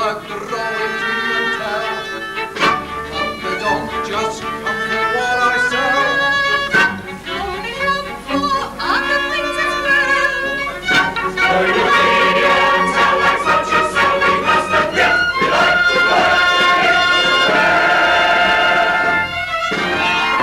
work the rolling dream and tell. But they don't just come for what I sell. They come for other things as well. So you Europeans are like such a so we must admit we like to work.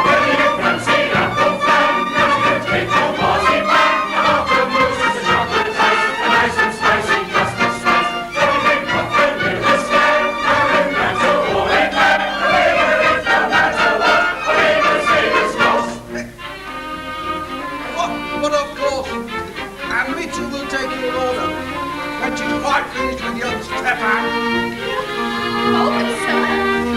Whether you fancy apple fan, chocolate cake or marzipan, and after moves is a chocolate ice, a nice and spicy custard slice. Everything coffee with a stand, no matter all they can. A flavor is no matter what, a flavor savors most. But of course, and Mitchell will take your order when she's quite finished with young Stefan. Oh, but sir,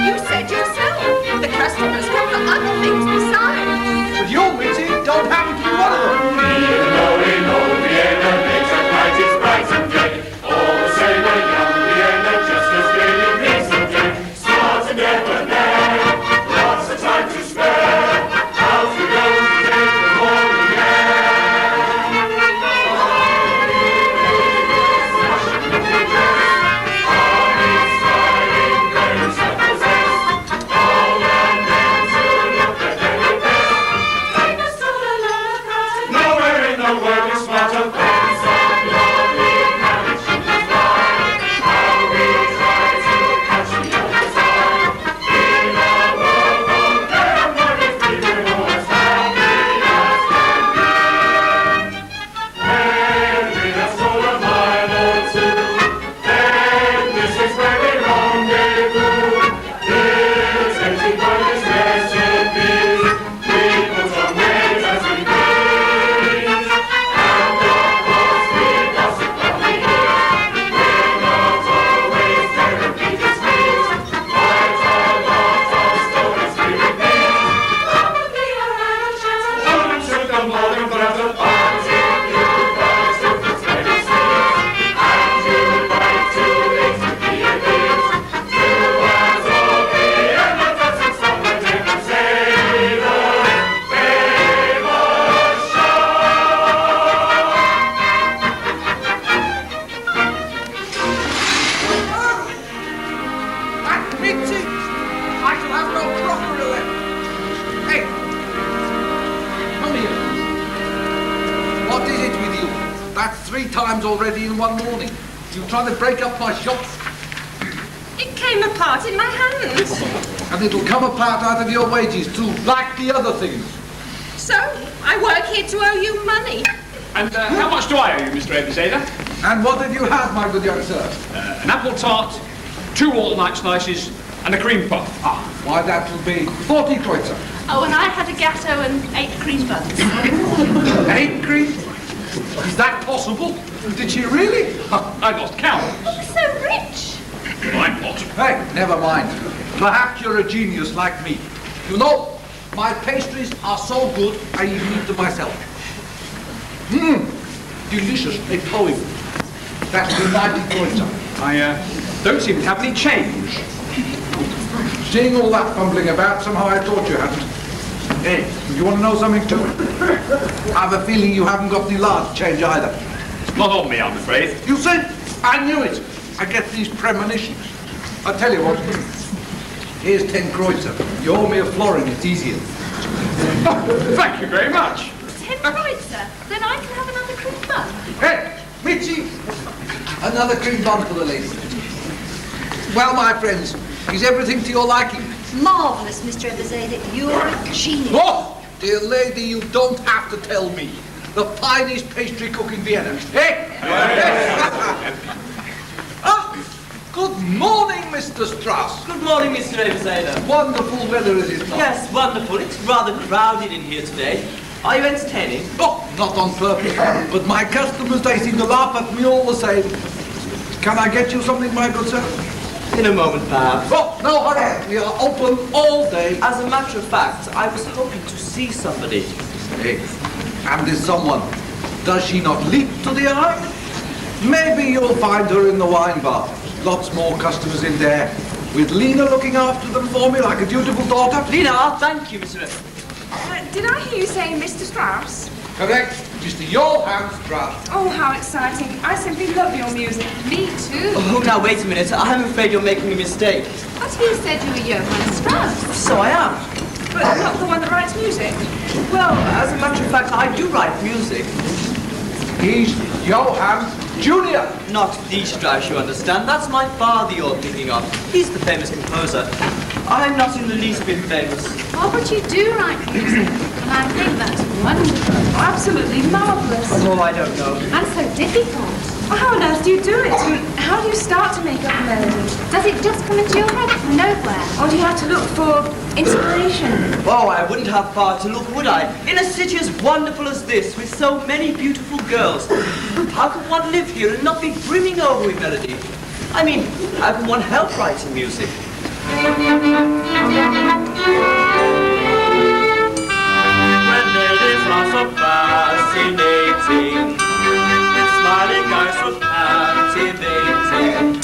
you said yourself. The customers come for other things besides. But you, Mitty, don't happen to be one of them. Even though we know Vienna makes a night is bright and gay, all the same a young Vienna just as gaily makes a day. Smart and debonair, lots of time to spare. Out we go to take the morning air. Armies fighting, very self-possessed. All the men to look at very best. Take us to the land across. Nowhere in the world is smarter than some lovely carriage she goes by. How we try to catch the other side. In a world of everybody's keeping all as happy as can be. When we have strolled a mile or two, then this is where we rendezvous. It's empty by this recipes. We put on ways as we please. And of course we gossip when we hear. We're not always terribly displeased. Quite a lot of stories we repeat. Probably a idle chatter. Wouldn't shoot them more than forever. But if you first if it's very sweet, and you'd like to it to be a gift, do as all the other doesn't stop and take the sailor's famous That Mitty! I shall have no crockery left. Hey! Come here. What is it with you? That's 3 times already in one morning. You trying to break up my shop, It came apart in my hand. and it'll come apart out of your wages too, like the other things. So, I work here to owe you money. And how much do I owe you, Mr. Eberseder? And what have you had, my good young sir? An apple tart, 2 walnut slices, and a cream puff. Why, that will be 40 kreuzer. Oh, and I had a gatto and 8 cream buns. 8 cream? Is that possible? Did she really? I lost count. You're so rich. I'm not. Hey, never mind. Perhaps you're a genius like me. You know, my pastries are so good, I even eat them myself. Delicious, a poem. That's the 90 kreuzer. I don't seem to have any change. Seeing all that fumbling about, somehow I thought you hadn't. Hey, you want to know something too? I have a feeling you haven't got the large change either. Not on me, I'm afraid. You see? I knew it. I get these premonitions. I'll tell you what. Here's 10 kreuzer. You owe me a florin, it's easier. Thank you very much. 10 kreuzer. Then I can have another cream bun. Hey, Mitzi! Another cream bun for the lady. Well, my friends, is everything to your liking? Marvellous, Mr. Eberseder. You're a genius. Oh, dear lady, you don't have to tell me. The finest pastry cook in Vienna. Hey! Good morning, Mr. Strauss. Good morning, Mr. Eberseder. Wonderful weather, is it not? Yes, wonderful. It's rather crowded in here today. Are you entertaining? Oh, not on purpose. But my customers, they seem to laugh at me all the same. Can I get you something, my good sir? In a moment, perhaps. Oh, no hurry. We are open all day. As a matter of fact, I was hoping to see somebody. Hey, and this someone, does she not leap to the eye? Maybe you'll find her in the wine bar. Lots more customers in there, with Lena looking after them for me like a dutiful daughter. Lena, thank you, Mr. Did I hear you saying Mr. Strauss? Correct. Mr. Johan's draft. Oh, how exciting. I simply love your music. Me too. Oh, now wait a minute. I'm afraid you're making a mistake. But he said you were Johann Strauss. So I am. But not the one that writes music. Well, as a matter of fact, I do write music. He's Johann Jr. Not the Strauss, you understand. That's my father you're thinking of. He's the famous composer. I'm not in the least bit famous. Oh, but you do write music. And I think that's wonderful. Absolutely marvellous. Oh, I don't know. And so difficult. Well, how on earth do you do it? And how do you start to make up a melody? Does it just come into your head from nowhere? Or do you have to look for inspiration? Oh, I wouldn't have far to look, would I? In a city as wonderful as this, with so many beautiful girls, how can one live here and not be brimming over with melody? I mean, how can one help writing music? When ladies are so fascinating, with smiling eyes so captivating,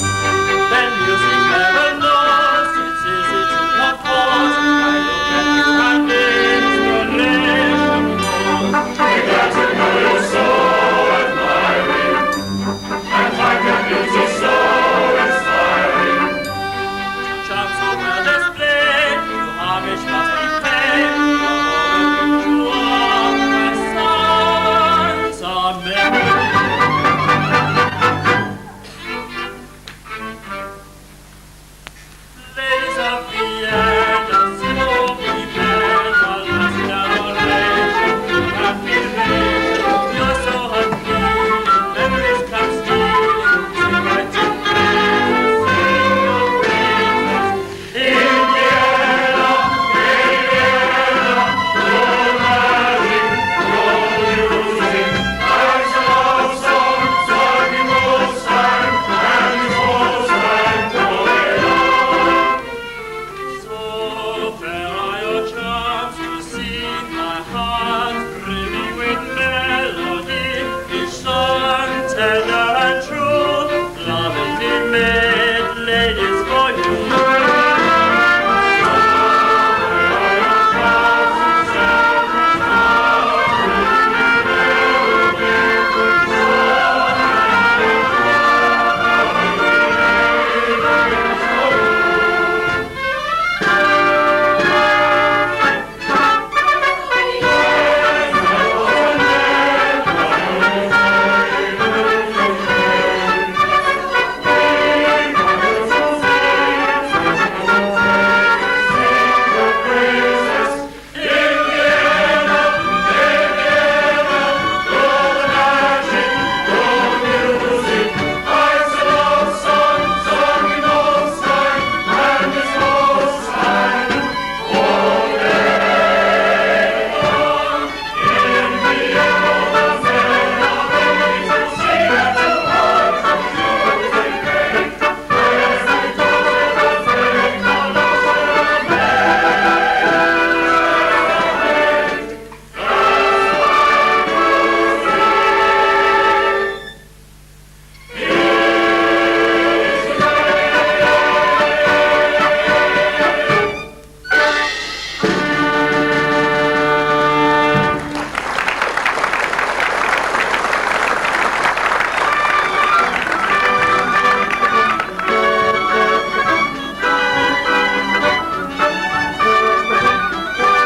then music never knows it's easy to compose. I look at you and inspiration grows. We got to know you're so admiring, and find that music so inspiring. Charms so well displayed, you homage must be paid. You are my sons, amen. Ladies of Vienna, so prepare for last adoration and admiration. You're so unfeeling, memories come stealing, sing right to praises, sing your praises. In Vienna, your magic, your music, eyes of love songs, sung in Wolfstein, and in Wolfstein, so fair are your charms, you sing my heart brimming with melody. Each song tender and true, lovingly made, ladies for you. So fair are your charms, you sing my heart brimming with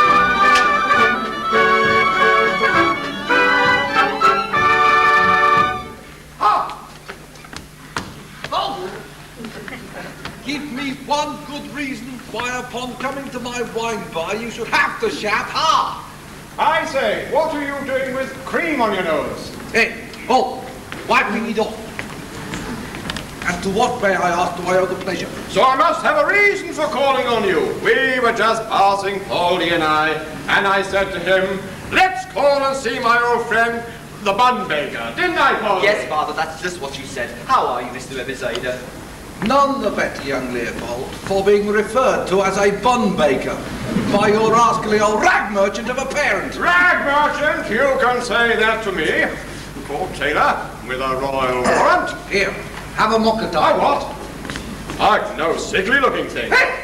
Give me one good reason why upon coming to my wine bar you should have to shout ha! I say, what are you doing with cream on your nose? Hey, oh, wiping it off. And to what, may I ask, do I owe the pleasure? So I must have a reason for calling on you. We were just passing, Poldy and I said to him, let's call and see my old friend, the bun baker. Didn't I, Poldy? Yes, Father, that's just what you said. How are you, Mr. Ebizader? None the better, young Leopold, for being referred to as a bun baker by your rascally old rag merchant of a parent. Rag merchant, you can say that to me. Court tailor, with a royal warrant. Here, have a mock at I what? I'm no sickly looking thing. Hey!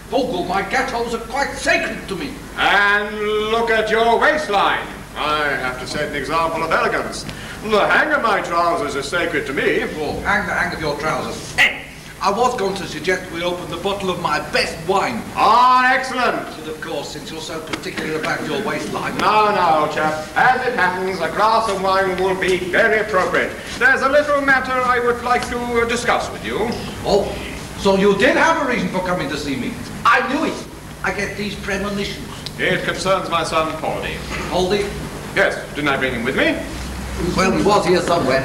Bogle, my gatholes are quite sacred to me. And look at your waistline. I have to set an example of elegance. The hang of my trousers is sacred to me. Oh, hang the hang of your trousers. Hey, I was going to suggest we open the bottle of my best wine. Ah, excellent. But of course, since you're so particular about your waistline. Now, old chap, as it happens, a glass of wine will be very appropriate. There's a little matter I would like to discuss with you. Oh, so you did have a reason for coming to see me. I knew it. I get these premonitions. It concerns my son, Poldy. Poldy? Yes, didn't I bring him with me? Well, he was here somewhere.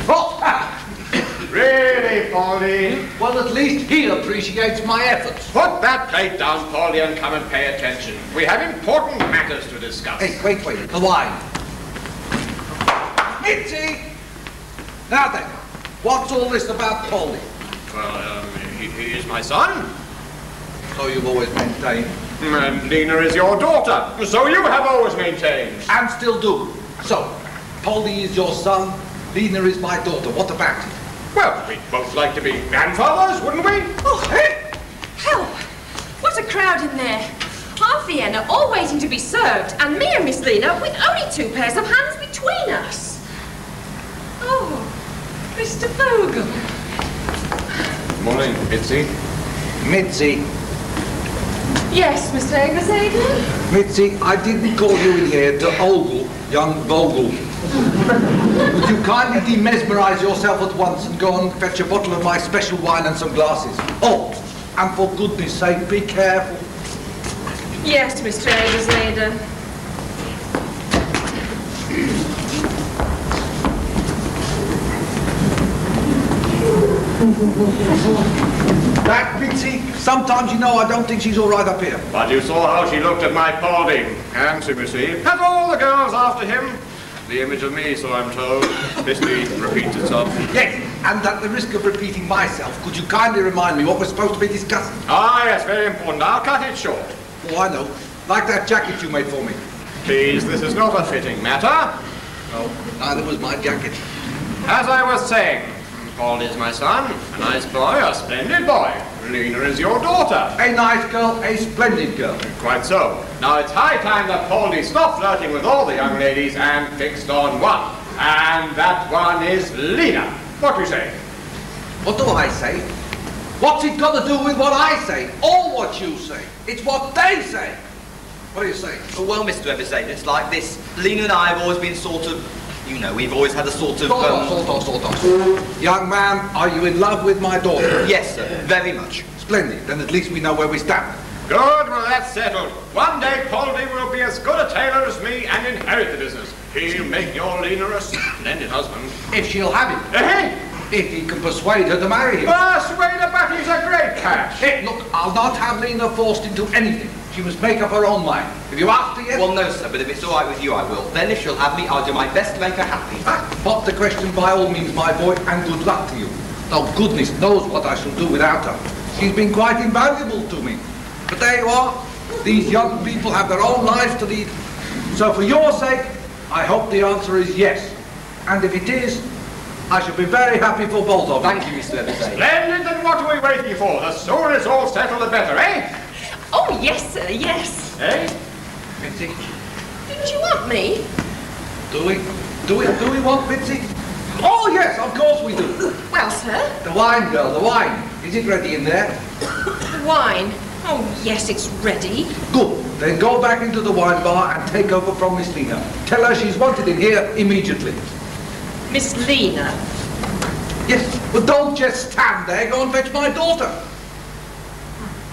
Oh, Really, Poldy? well, at least he appreciates my efforts. Put that plate down, Poldy, and come and pay attention. We have important matters to discuss. Hey, wait, the wine. Mitzi! Now then, what's all this about Poldy? Well, he is my son. So you've always maintained. And Lena is your daughter. So you have always maintained. And still do. So, Poldy is your son, Lena is my daughter. What about it? Well, we'd both like to be grandfathers, wouldn't we? Oh, help! What a crowd in there. Half Vienna all waiting to be served, and me and Miss Lena with only 2 pairs of hands between us. Oh, Mr. Vogel. Morning, Mitzi. Mitzi. Yes, Mr. Egersaden? Mitzi, I didn't call you in here to ogle young Vogel. Would you kindly demesmerize yourself at once and go and fetch a bottle of my special wine and some glasses? Oh, and for goodness sake, be careful. Yes, Mr. Egersaden. That Mitzi, sometimes you know I don't think she's all right up here. But you saw how she looked at my Poldy. Handsome, you see. Has all the girls after him? The image of me, so I'm told. History repeats itself. Yes, and at the risk of repeating myself, could you kindly remind me what we're supposed to be discussing? Ah, yes, very important. I'll cut it short. Oh, I know. Like that jacket you made for me. Please, this is not a fitting matter. No, neither was my jacket. As I was saying, Poldy is my son, a nice boy, a splendid boy. Lena is your daughter. A nice girl, a splendid girl. Quite so. Now it's high time that Poldy stopped flirting with all the young ladies and fixed on one. And that one is Lena. What do you say? What do I say? What's it got to do with what I say? Or what you say? It's what they say. What do you say? Oh, well, Mr. Egersaden, it's like this. Lena and I have always been sort of, you know, we've always had a sort of... Sort of. Young man, are you in love with my daughter? Yes, sir, very much. Splendid. Then at least we know where we stand. Good, well that's settled. One day Poldy will be as good a tailor as me and inherit the business. He'll make your Lena a splendid husband. If she'll have it. Eh? If he can persuade her to marry him. Persuade her, but he's a great catch. Hey, look, I'll not have Lena forced into anything. She must make up her own mind. Have you asked her yet? Well, no, sir, but if it's all right with you, I will. Then if she'll have me, I'll do my best to make her happy. Pop the question by all means, my boy, and good luck to you. Though goodness knows what I shall do without her. She's been quite invaluable to me. But there you are. These young people have their own lives to lead. So for your sake, I hope the answer is yes. And if it is, I shall be very happy for both of you. Thank you, Mr. Egersaden. Splendid, then what are we waiting for? The sooner it's all settled, the better, eh? Oh, yes, sir, yes. Eh? Mitzi, Didn't you want me? do we want Mitzi? Oh yes, of course we do. Well, sir, The wine, girl, the wine. Is it ready in there? the wine. Oh, yes, it's ready. Good. Then go back into the wine bar and take over from Miss Lena. Tell her she's wanted in here immediately. Miss Lena. Yes, but don't just stand there. Go and fetch my daughter.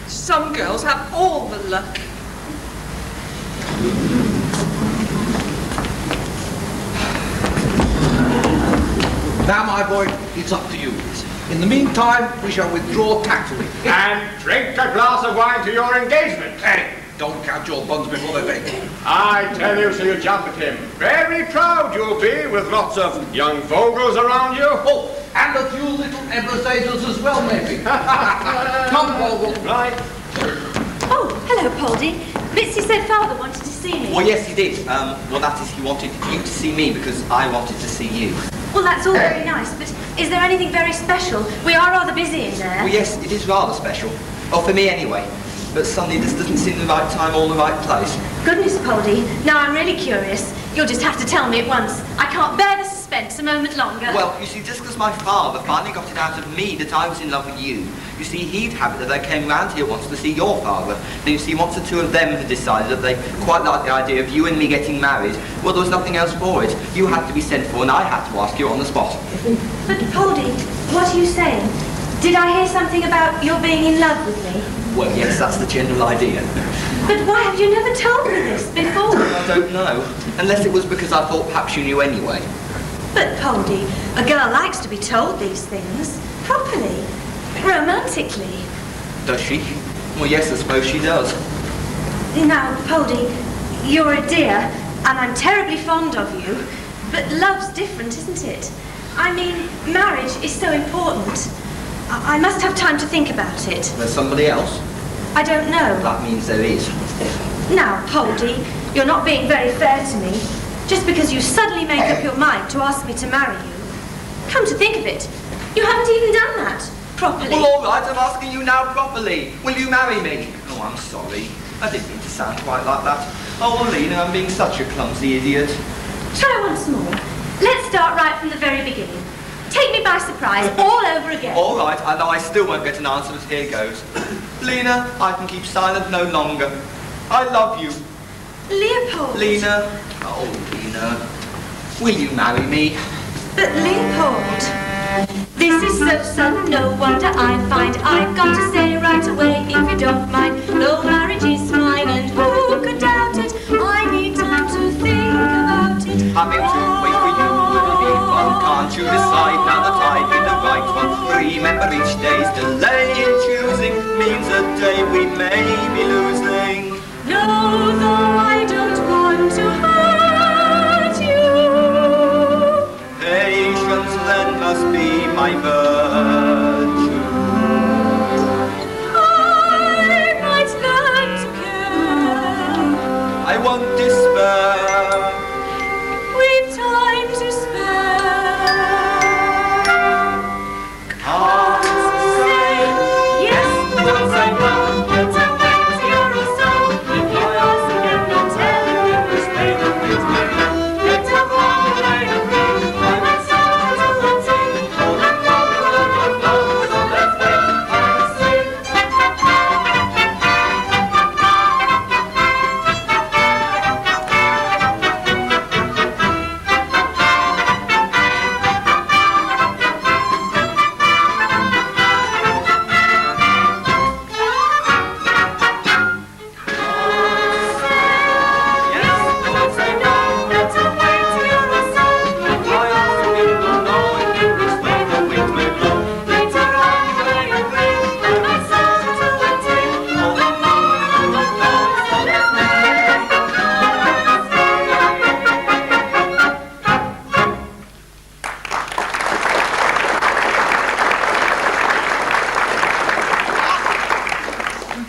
Some girls have all the luck. Now, my boy, it's up to you. In the meantime, we shall withdraw tactfully. And drink a glass of wine to your engagement. Hey, don't count your buns before they're baked. I tell you, so you jump at him. Very proud you'll be with lots of young Vogels around you. Oh, and a few little Ebersaders as well, maybe. Come, Vogel. Right. Oh, hello, Poldy. Mitzi said Father wanted to see me. Well, yes, he did. Well, that is, he wanted you to see me because I wanted to see you. Well, that's all very nice, but is there anything very special? We are rather busy in there. Well, yes, it is rather special. Oh, for me anyway. but suddenly this doesn't seem the right time or the right place. Goodness, Poldy, now I'm really curious. You'll just have to tell me at once. I can't bear the suspense a moment longer. Well, you see, just because my father finally got it out of me that I was in love with you, you see, he'd have it that I came round here once to see your father. Then you see, once the two of them had decided that they quite liked the idea of you and me getting married, well, there was nothing else for it. You had to be sent for, and I had to ask you on the spot. But, Poldy, what are you saying? Did I hear something about your being in love with me? Well, yes, that's the general idea. But why have you never told me this before? I don't know. Unless it was because I thought perhaps you knew anyway. But, Poldy, a girl likes to be told these things. Properly. Romantically. Does she? Well, yes, I suppose she does. Now, Poldy, you're a dear, and I'm terribly fond of you. But love's different, isn't it? I mean, marriage is so important. I must have time to think about it. There's somebody else? I don't know. That means there is. Now, Poldy, you're not being very fair to me. Just because you suddenly make up your mind to ask me to marry you. Come to think of it, you haven't even done that properly. Well, all right, I'm asking you now properly. Will you marry me? Oh, I'm sorry. I didn't mean to sound quite like that. Oh, Lena, I'm being such a clumsy idiot. Try once more. Let's start right from the very beginning. Take me by surprise, all over again. All right, I know I still won't get an answer, but here goes. Lena, I can keep silent no longer. I love you. Leopold. Lena. Oh, Lena. Will you marry me? But Leopold, this is so sudden, no wonder I find I've got to say right away, if you don't mind, though marriage is mine, and who could doubt it? I need time to think about it. I'm able to wait for you, will be fun. Can't you decide now that I did the right one? Remember, each day's delay in choosing means a day we may be losing. No, though I don't want to hurt you. Patience then must be my virtue. I might learn to care. I won't despair. We've time to spare. Can't say Yes, don't say no. it's a way to your soul. If you ask again, I'll tell you in this way that it's my love. It's a wrong way to be. I'm a soul to the sea. Oh, the love, so let's wait and see. Don't say no, that's a way to your soul. If you ask again, I'll know in this way the winds may blow. It's a wrong way to be. I'm a soul to the sea. Oh, the love, so let's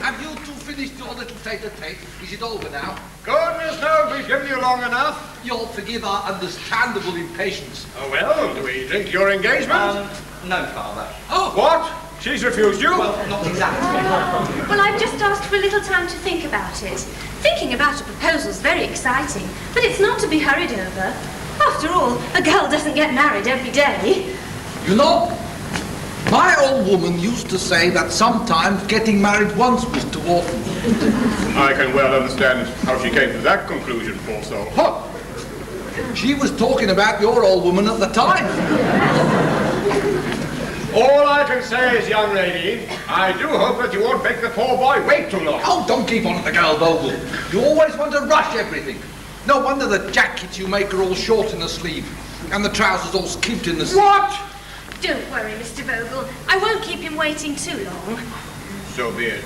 Have you two finished your little tete-a-tete? Is it over now? Goodness knows we've given you long enough. You'll forgive our understandable impatience. Oh, well, do we drink your engagement? No, Father. Oh, What? She's refused you? Well, not exactly. Well, I've just asked for a little time to think about it. Thinking about a proposal's very exciting, but it's not to be hurried over. After all, a girl doesn't get married every day. you know, my old woman used to say that sometimes getting married once was too often. I can well understand how she came to that conclusion, poor soul. Huh. She was talking about your old woman at the time. All I can say is, young lady, I do hope that you won't make the poor boy wait too long. Oh, don't keep on at the girl, Vogel. You always want to rush everything. No wonder the jackets you make are all short in the sleeve and the trousers all skimped in the seat. What? Don't worry, Mr. Vogel. I won't keep him waiting too long. So be it.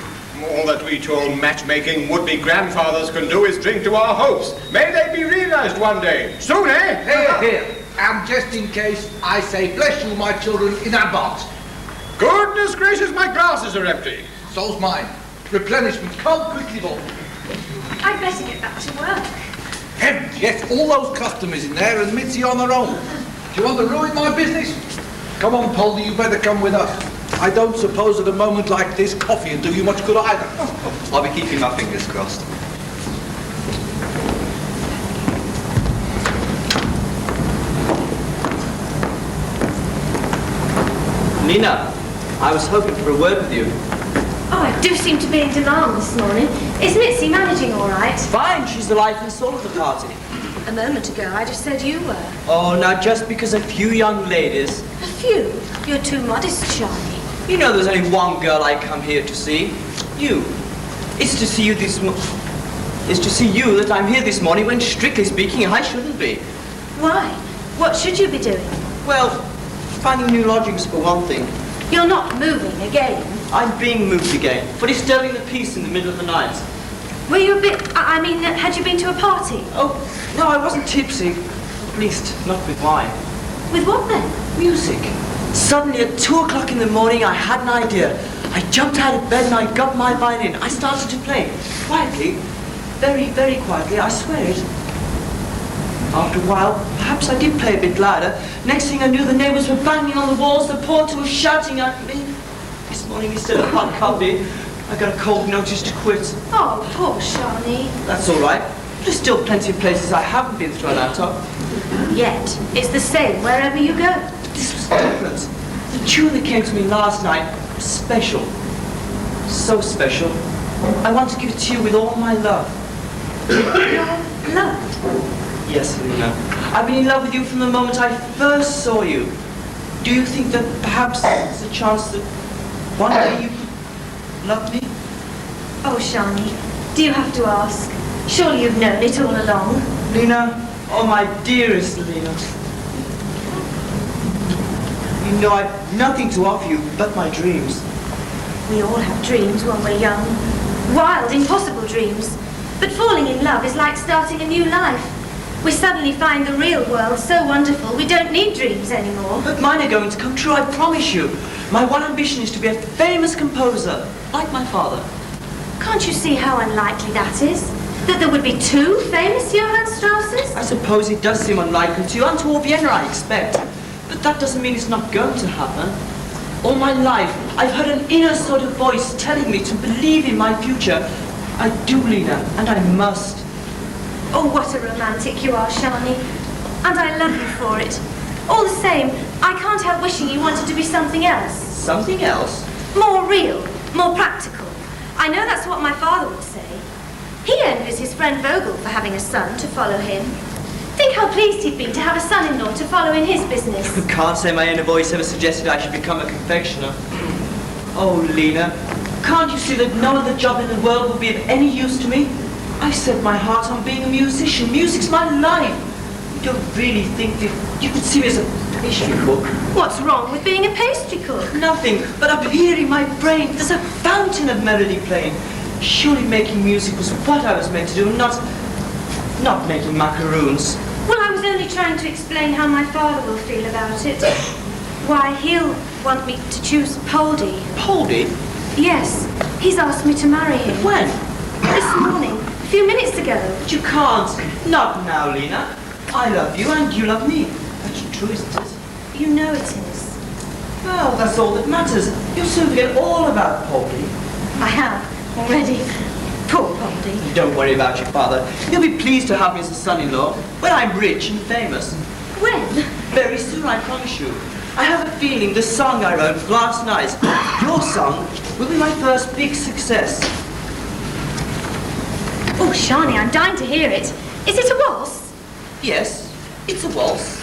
All that we told matchmaking would-be grandfathers can do is drink to our hopes. May they be realized one day. Soon, eh? Here, here. And just in case, I say bless you, my children, in advance. Goodness gracious, my glasses are empty. So's mine. Replenishment. Come quickly, Vogel. I'd better get back to work. Heavens, yes, all those customers in there and Mitzi on her own. Do you want to ruin my business? Come on, Polly, you better come with us. I don't suppose at a moment like this coffee would do you much good either. I'll be keeping my fingers crossed. Nina, I was hoping for a word with you. Oh, I do seem to be in demand this morning. Is Mitzi managing all right? Fine, she's the life and soul of the party. A moment ago, I just said you were. Oh, now just because a few young ladies... A few? You're too modest, Charlie. You know there's only one girl I come here to see. You. It's to see you It's to see you that I'm here this morning when, strictly speaking, I shouldn't be. Why? What should you be doing? Well, finding new lodgings for one thing. You're not moving again. I'm being moved again, for disturbing the peace in the middle of the night. Were you a bit... I mean, had you been to a party? Oh, no, I wasn't tipsy. At least, not with wine. With what then? Music. Suddenly, at 2 o'clock in the morning, I had an idea. I jumped out of bed and I got my violin. I started to play. Quietly. Very, very quietly, I swear it. After a while, perhaps I did play a bit louder. Next thing I knew, the neighbours were banging on the walls, the porter was shouting at me. This morning, instead of hot coffee, I got a cold notice to quit. Oh, poor Shawnee. That's all right. There's still plenty of places I haven't been thrown out of. Yet, it's the same wherever you go. This was different. The tune that came to me last night was special. So special. I want to give it to you with all my love. Love? Yes, Lena. I've been in love with you from the moment I first saw you. Do you think that perhaps there's a chance that one day you could love me? Oh, Shawnee, do you have to ask? Surely you've known it all along. Lena, oh my dearest Lena. You know I've nothing to offer you but my dreams. We all have dreams when we're young. Wild, impossible dreams. But falling in love is like starting a new life. We suddenly find the real world so wonderful we don't need dreams anymore. But mine are going to come true, I promise you. My one ambition is to be a famous composer, like my father. Can't you see how unlikely that is? That there would be 2 famous Johann Strausses? I suppose it does seem unlikely to you, and to all Vienna, I expect. But that doesn't mean it's not going to happen. All my life, I've heard an inner sort of voice telling me to believe in my future. I do, Lena, and I must. Oh, what a romantic you are, Shawnee. And I love you for it. All the same, I can't help wishing you wanted to be something else. Something else? More real, more practical. I know that's what my father would say. He envies his friend Vogel for having a son to follow him. Think how pleased he'd be to have a son-in-law to follow in his business. Can't say my inner voice ever suggested I should become a confectioner. Oh, Lena, can't you see that no other job in the world would be of any use to me? I set my heart on being a musician. Music's my life. You don't really think that you could see me as a pastry cook? What's wrong with being a pastry cook? Nothing, but up here in my brain, there's a fountain of melody playing. Surely making music was what I was meant to do, not making macaroons. Well, I was only trying to explain how my father will feel about it. Why, he'll want me to choose Poldy. Poldy? Yes, he's asked me to marry him. When? This morning, a few minutes ago. But you can't. Not now, Lena. I love you and you love me. That's true, isn't it? You know it is. Well, that's all that matters. You'll soon forget all about Poldy. I have, already. Poor Poldy. Don't worry about your father. He'll be pleased to have me as a son-in-law when I'm rich and famous. When? Very soon, I promise you. I have a feeling the song I wrote last night, your song, will be my first big success. Oh, Shawnee, I'm dying to hear it. Is it a waltz? Yes, it's a waltz.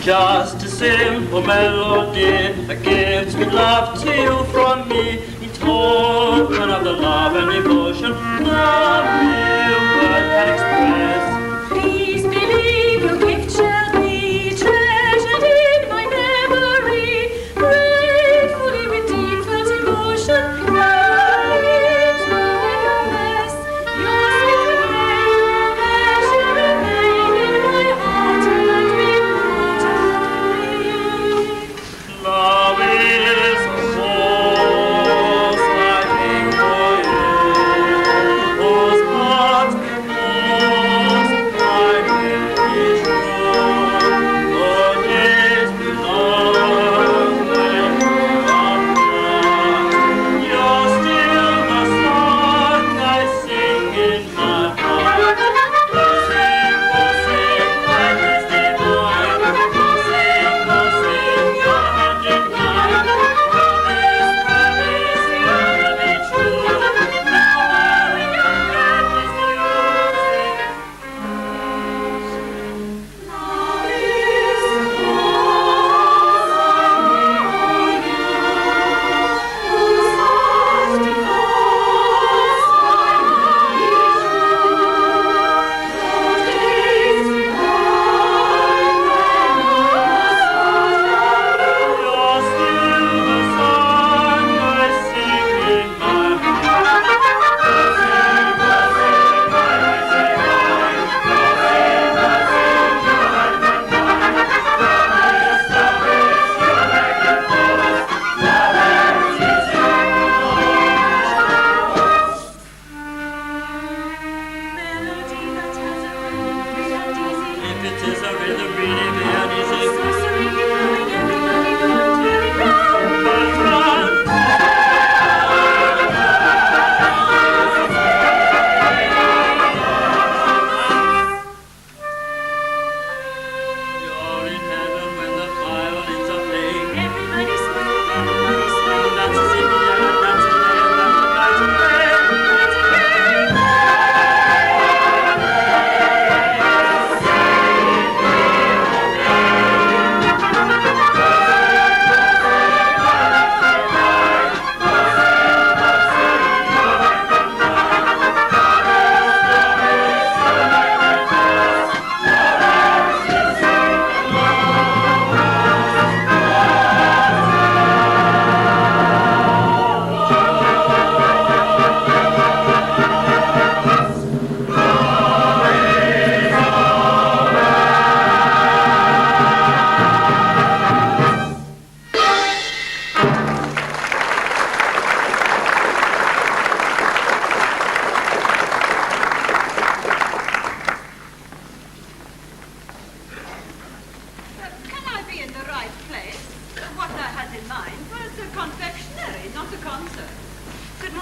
Just a simple melody that gives me love to you from me, in token of the love and devotion the real word can express. Please believe your gift shall be treasured in my memory, gratefully with deep felt emotion.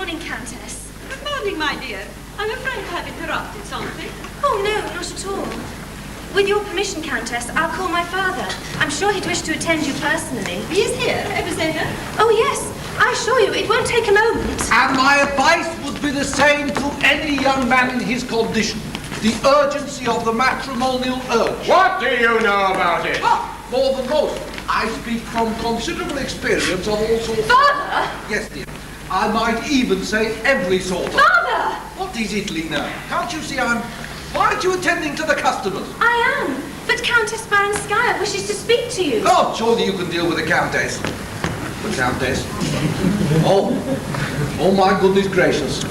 morning, Countess. Good morning, my dear. I'm afraid I have interrupted something. Oh, no, not at all. With your permission, Countess, I'll call my father. I'm sure he'd wish to attend you personally. He is here, Ebenezer. Oh, yes. I assure you, it won't take a moment. And my advice would be the same to any young man in his condition. The urgency of the matrimonial urge. What do you know about it? Ah, more than most. I speak from considerable experience of all sorts. Father! Yes, dear. I might even say every sort of... Father! What is it, Lena? Can't you see I'm... Why aren't you attending to the customers? I am, but Countess Baranskaya wishes to speak to you. Oh, surely you can deal with the Countess. The Countess? Oh my goodness gracious.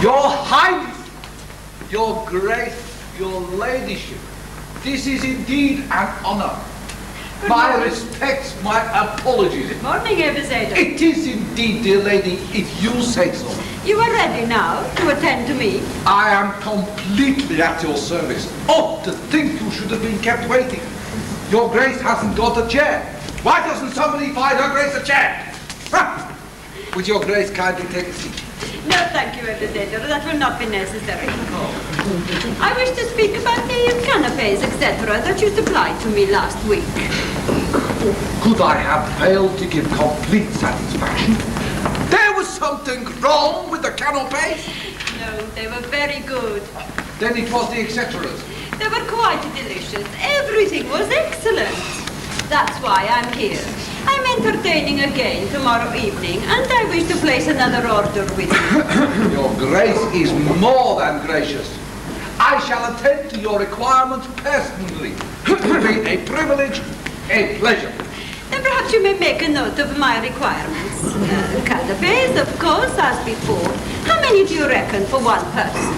Your Highness, Your Grace, Your Ladyship, this is indeed an honor. My respects, my apologies. Good morning, Ebenezer. It is indeed, dear lady, if you say so. You are ready now to attend to me. I am completely at your service. Oh, to think you should have been kept waiting. Your Grace hasn't got a chair. Why doesn't somebody find Her Grace a chair? Ha! Would Your Grace kindly take a seat? No, thank you, Ebenezer. That will not be necessary. I wish to speak about the canapes, etc., that you supplied to me last week. Could I have failed to give complete satisfaction? There was something wrong with the canapes? No, they were very good. Then it was the etceteras. They were quite delicious. Everything was excellent. That's why I'm here. I'm entertaining again tomorrow evening, and I wish to place another order with you. Your Grace is more than gracious. I shall attend to your requirements personally. It will be a privilege, a pleasure. Then perhaps you may make a note of my requirements. Canapes, of course, as before. How many do you reckon for one person?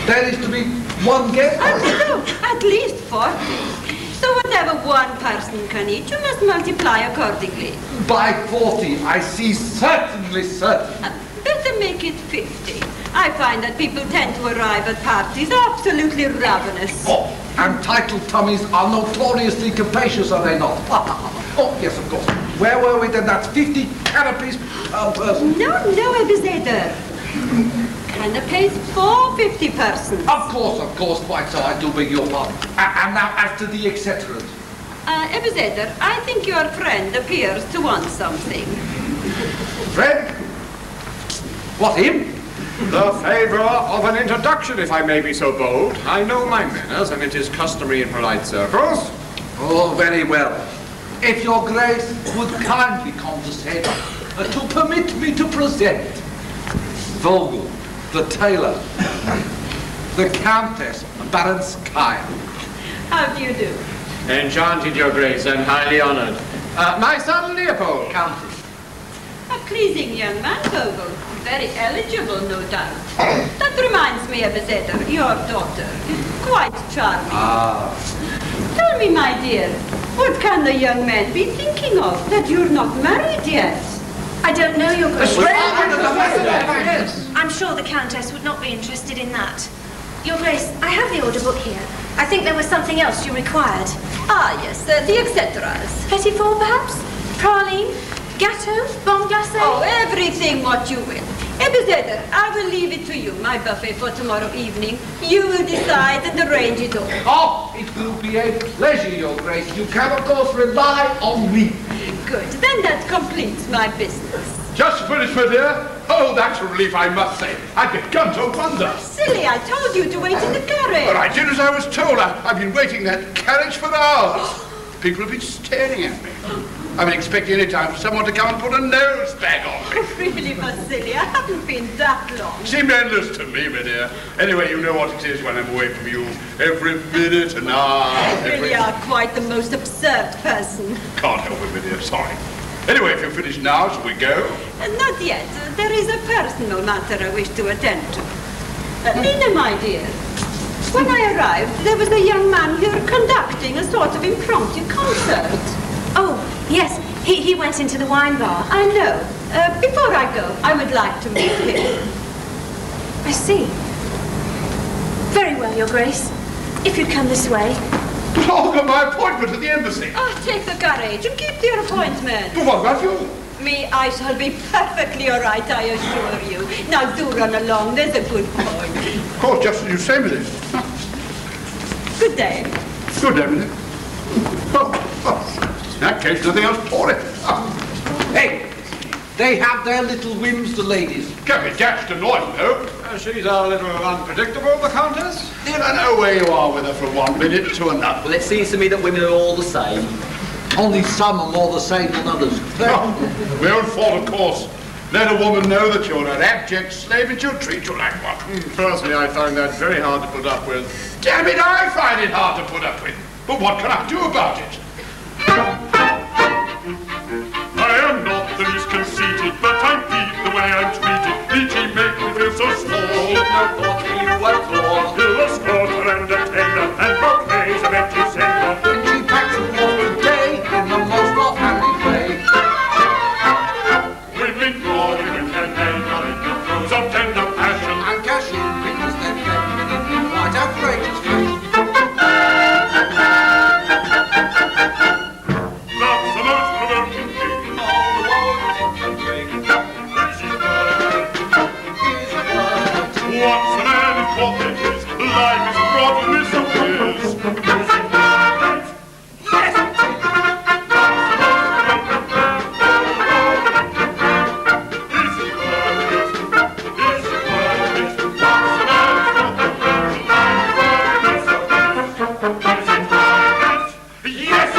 There is to be one guest? No, at least 40. So whatever one person can eat, you must multiply accordingly. By 40, I see certainly certain. Better make it 50. I find that people tend to arrive at parties absolutely ravenous. Oh, and titled tummies are notoriously capacious, are they not? Oh, yes, of course. Where were we then? That's 50 canopies per person. No, Ebenezer. Canapes for 50 persons. Of course, quite so. I do beg your pardon. And now as to the etceteras. Ebenezer, I think your friend appears to want something. Friend? What, him? The favour of an introduction, if I may be so bold. I know my manners, and it is customary in polite circles. Oh, very well. If your Grace would kindly condescend to permit me to present Vogel, the tailor, the Countess Baranskaya. How do you do? Enchanted, Your Grace, and highly honoured. My son Leopold. Countess. A pleasing young man, Vogel. Very eligible, no doubt. That reminds me, Ebenezer, your daughter. Quite charming. Tell me, my dear, what can the young man be thinking of that you're not married yet? I don't know, Your Grace. Yes. I'm sure the Countess would not be interested in that. Your Grace, I have the order book here. I think there was something else you required. Ah, yes, the etceteras. Petit four, perhaps? Praline? Gâteau? Bon glacé? Oh, everything what you will. Ebenezer, I will leave it to you, my buffet for tomorrow evening. You will decide and arrange it all. Oh, it will be a pleasure, Your Grace. You can, of course, rely on me. Good, then that completes my business. Just finished, my dear? Oh, that's a relief, I must say. I'd begun to wonder. Silly, I told you to wait in the carriage. But I did as I was told. I've been waiting in that carriage for hours. People have been staring at me. I've been expecting any time for someone to come and put a nose bag on me. Really, Vasily, I haven't been that long. Seemed endless to me, my dear. Anyway, you know what it is when I'm away from you. Every minute and hour. You really are quite the most absurd person. Can't help it, my dear. Sorry. Anyway, if you're finished now, shall we go? Not yet. There is a personal matter I wish to attend to. Nina, my dear, when I arrived, there was a young man here conducting a sort of impromptu concert. Oh, yes. He went into the wine bar. I know. Before I go, I would like to meet him. I see. Very well, Your Grace. If you'd come this way. Talk of my appointment at the embassy. Oh, take the courage and keep your appointment. What about you? Me, I shall be perfectly all right, I assure you. Now do run along, there's a good boy. Of course, just as you say, Millie. Good day. Good day, Millie. Oh, in that case, nothing else for it. Hey, they have their little whims, the ladies. Can't be dashed annoying, though. She's a little unpredictable, the Countess. You don't know where you are with her from 1 minute to another. Well, it seems to me that women are all the same. Only some are more the same than others. Oh, my own fault, of course. Let a woman know that you're an abject slave and she'll treat you like one. Personally, I find that very hard to put up with. Damn it, I find it hard to put up with. But what can I do about it? I am not the least conceited, but I'm beat the way I'm treated. Each make me feel so small. No thought for you at all. You're a squatter and a tender, and bouquets of empty sender. And she packs them off today in the most offhanded way. We've been born with their name, not in the throes of tender passion. And cashing because they're kept in quite outrageous fashion. That's the most provoking thing. All the world can bring. This is perfect. Here's a word. Once a man is caught in his life is brought to disappears. This is perfect. Yes!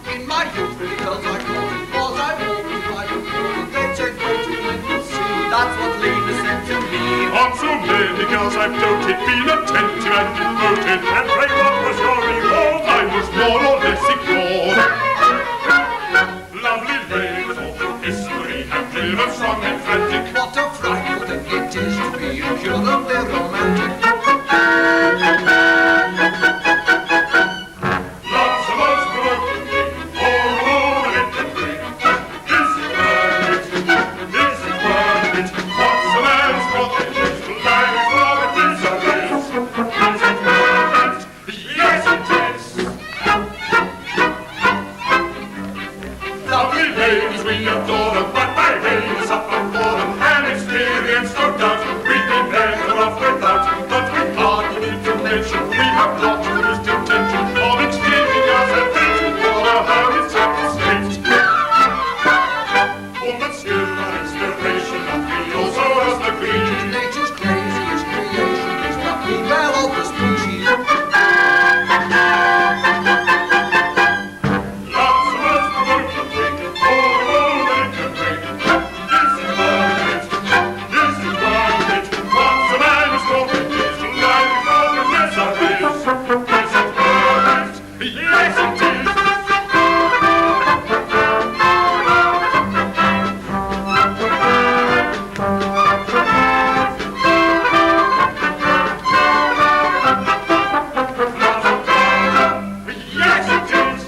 In my youth, because I called it was, I always like to call it. They said, go to and you'll see. That's what Lena said to me. On so many girls I've doted, been attentive and devoted, and pray what was your reward? I was more or less ignored. Lovely ladies all through history have driven strong and frantic. What a frightful thing it is to be incurably romantic. Love's the most provoking thing, all the moment it can bring. This is worth it, this is worth it. Once a man's caught in his life is love and disappears. Is it worth it? Yes, it is. Lovely ladies, we adore them, but my lady suffer for them. And experience, no doubt, we've been better off without. But we hardly need to mention, we have not the least intention of exchanging us and thinking for a hermit's state. Woman still an inspiration, and we also as the queen. Nature's craziest creation is the female of the species. Love's the most provoking thing, all the moment it can bring. This is worth it, this is worth it. Once a man is caught in his life is all the misery. Is it worth it? Yes, it is. Yes, it is.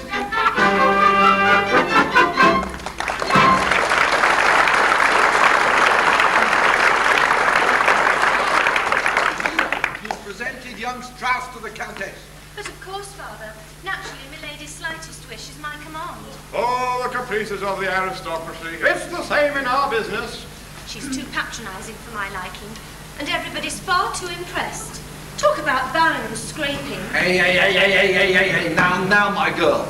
You presented young Strauss to the Countess. But of course, Father. Naturally, Milady's slightest wish is my command. Oh, the caprices of the aristocracy. It's the same in our business. She's too patronising for my liking, and everybody's far too impressed. Talk about bowing and scraping. Hey, now, my girl.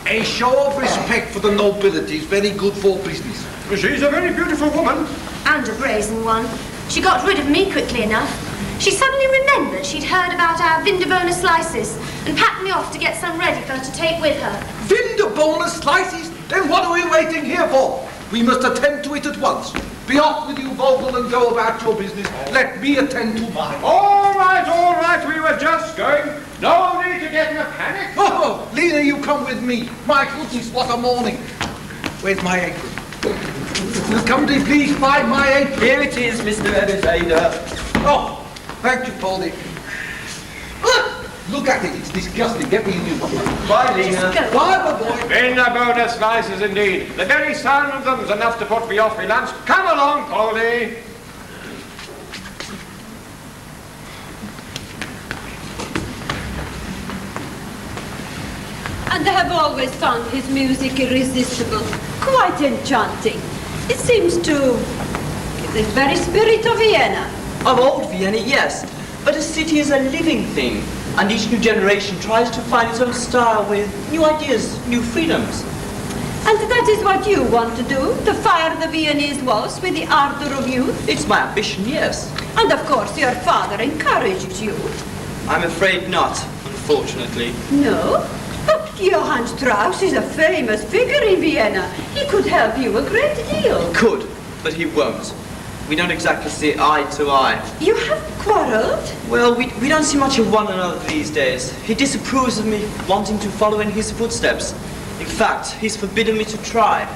A show of respect for the nobility is very good for business. She's a very beautiful woman. And a brazen one. She got rid of me quickly enough. She suddenly remembered she'd heard about our Vinderbona slices and packed me off to get some ready for her to take with her. Vinderbona slices? Then what are we waiting here for? We must attend to it at once. Be off with you, Vogel, and go about your business. Let me attend to mine. All right, we were just going. No need to get in a panic. Oh, Lena, you come with me. My goodness, what a morning. Where's my apron? Will somebody please find my apron? Here it is, Mr. Ebesader. Oh, thank you, Polly. Look at it, it's disgusting. Get me a new one. Bye, Lena. Go. Bye, my boy. Vinderbona slices indeed. The very sound of them's enough to put me off my lunch. Come along, Polly. and I have always found his music irresistible, quite enchanting. It seems to give the very spirit of Vienna. Of old Vienna, yes, but a city is a living thing, and each new generation tries to find its own style with new ideas, new freedoms. And that is what you want to do, to fire the Viennese waltz with the ardor of youth? It's my ambition, yes. And of course your father encourages you. I'm afraid not, unfortunately. No? But Johann Strauss is a famous figure in Vienna. He could help you a great deal. Could, but he won't. We don't exactly see eye to eye. You have quarreled? Well, we don't see much of one another these days. He disapproves of me wanting to follow in his footsteps. In fact, he's forbidden me to try.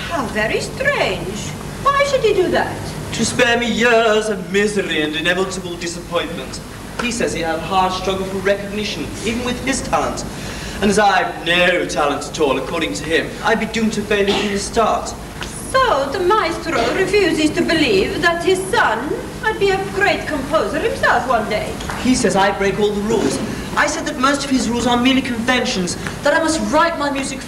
How very strange. Why should he do that? To spare me years of misery and inevitable disappointment. He says he had a hard struggle for recognition, even with his talent. And as I've no talent at all, according to him, I'd be doomed to failure from the start. So the maestro refuses to believe that his son might be a great composer himself one day. He says I break all the rules. I said that most of his rules are merely conventions, that I must write my music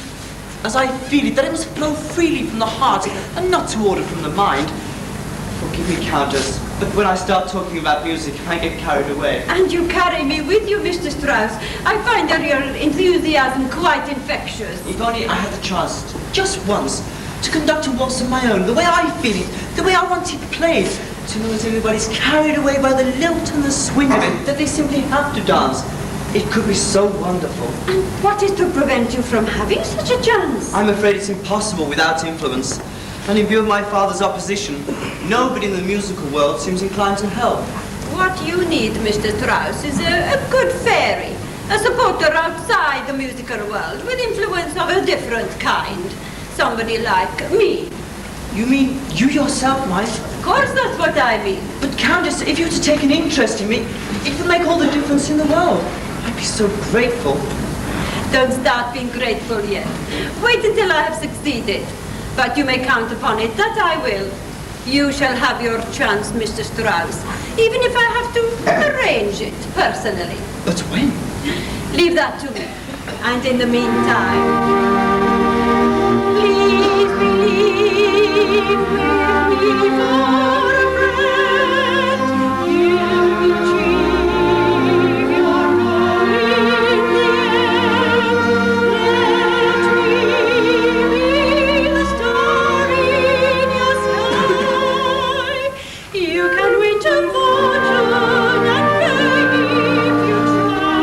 as I feel it, that it must flow freely from the heart and not to order from the mind. Forgive me, Countess, but when I start talking about music, I get carried away. And you carry me with you, Mr. Strauss. I find that your enthusiasm quite infectious. If only I had the chance, just once, to conduct a waltz of my own, the way I feel it, the way I want it played, to know that everybody's carried away by the lilt and the swing of it, that they simply have to dance. It could be so wonderful. And what is to prevent you from having such a chance? I'm afraid it's impossible without influence. And in view of my father's opposition, nobody in the musical world seems inclined to help. What you need, Mr. Strauss, is a good fairy. A supporter outside the musical world with influence of a different kind. Somebody like me. You mean you yourself might? Of course that's what I mean. But Countess, if you were to take an interest in me, it would make all the difference in the world. I'd be so grateful. Don't start being grateful yet. Wait until I have succeeded. But you may count upon it that I will. You shall have your chance, Mr. Strauss, even if I have to arrange it personally. But when? Leave that to me. And in the meantime, please believe with me for a friend. You will achieve your goal in the end. Let me be the star in your sky. You can reach a fortune and fame if you try.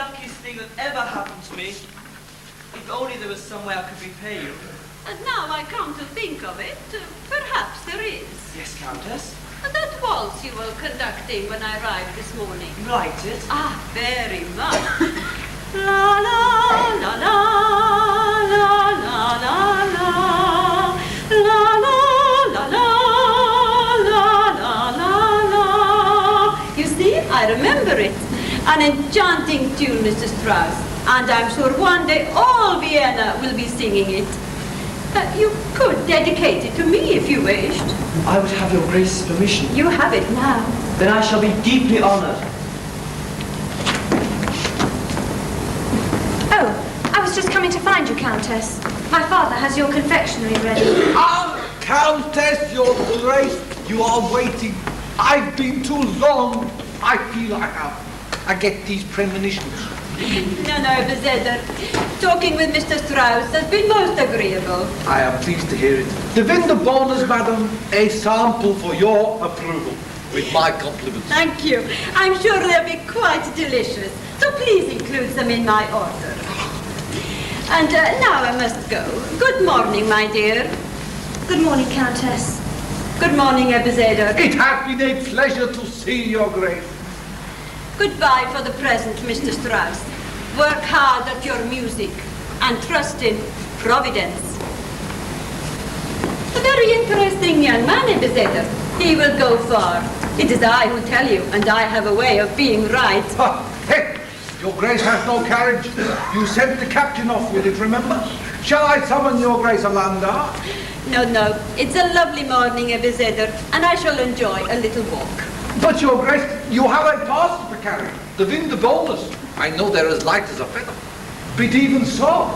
luckiest thing that ever happened to me. If only there was some way I could repay you. And now I come to think of it, perhaps there is. Yes, Countess. That waltz you were conducting when I arrived this morning. You liked it? Ah, very much. La la la la la la la la la la la la la la. You see, I remember it. An enchanting tune, Mr. Strauss. And I'm sure one day all Vienna will be singing it. You could dedicate it to me if you wished. I would have your Grace's permission. You have it now. Then I shall be deeply honored. Oh, I was just coming to find you, Countess. My father has your confectionery ready. Ah, Countess, your Grace, you are waiting. I've been too long. I feel I get these premonitions. No, Beseder. Talking with Mr. Strauss has been most agreeable. I am pleased to hear it. The Vinder bonus, madam, a sample for your approval. With my compliments. Thank you. I'm sure they'll be quite delicious. So please include them in my order. And now I must go. Good morning, my dear. Good morning, Countess. Good morning, Beseder. It has been a pleasure to see your Grace. Goodbye for the present, Mr. Strauss. Work hard at your music and trust in Providence. A very interesting young man, Beseder. He will go far. It is I who tell you, and I have a way of being right. Hey, your Grace has no carriage. You sent the captain off with it, remember? Shall I summon your Grace a landau? No. It's a lovely morning, Beseder, and I shall enjoy a little walk. But your Grace, you have a parcel to carry. The Vinder bonus. I know they're as light as a feather. But even so.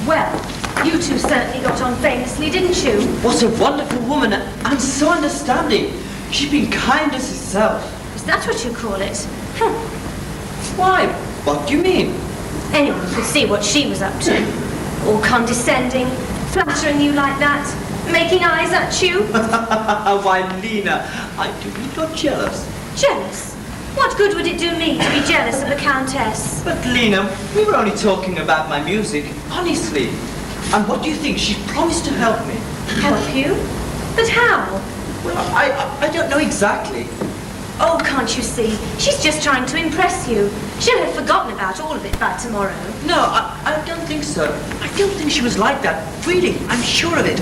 Well, you two certainly got on famously, didn't you? What a wonderful woman, and so understanding. She's been kindness itself. Is that what you call it? Why? What do you mean? Anyone could see what she was up to. All condescending, flattering you like that, making eyes at you. Why, Lena, I do be not jealous. Jealous? What good would it do me to be jealous of the Countess? But Lena, we were only talking about my music, honestly. And what do you think? She promised to help me. Help you? But how? Well, I don't know exactly. Oh, can't you see? She's just trying to impress you. She'll have forgotten about all of it by tomorrow. No, I don't think so. I don't think she was like that. Really, I'm sure of it.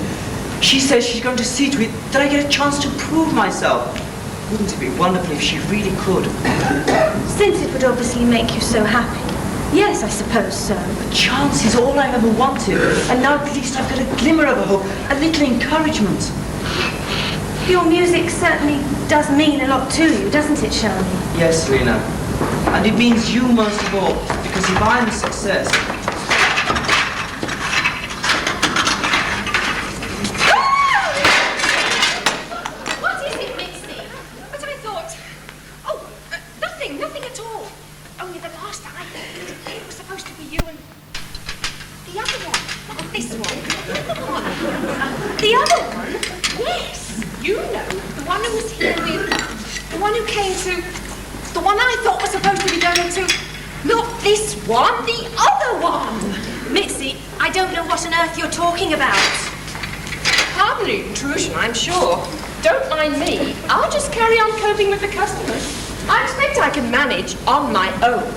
She says she's going to see to it that I get a chance to prove myself. Wouldn't it be wonderful if she really could? Since it would obviously make you so happy. Yes, I suppose so. A chance is all I ever wanted. And now at least I've got a glimmer of a hope, a little encouragement. Your music certainly does mean a lot to you, doesn't it, Shirley? Yes, Lena. And it means you most of all, because if I'm a success... What is it, Mitzi? But I thought... Oh, nothing at all. Only the last I heard, it was supposed to be you and... the other one. Not this one. The other one? Yes. You know, the one who was here with... the one who came to... the one I thought was supposed to be going to... not this one, the other one. Mitzi, I don't know what on earth you're talking about. Pardon the intrusion, I'm sure. Don't mind me. I'll just carry on coping with the customers. I expect I can manage on my own.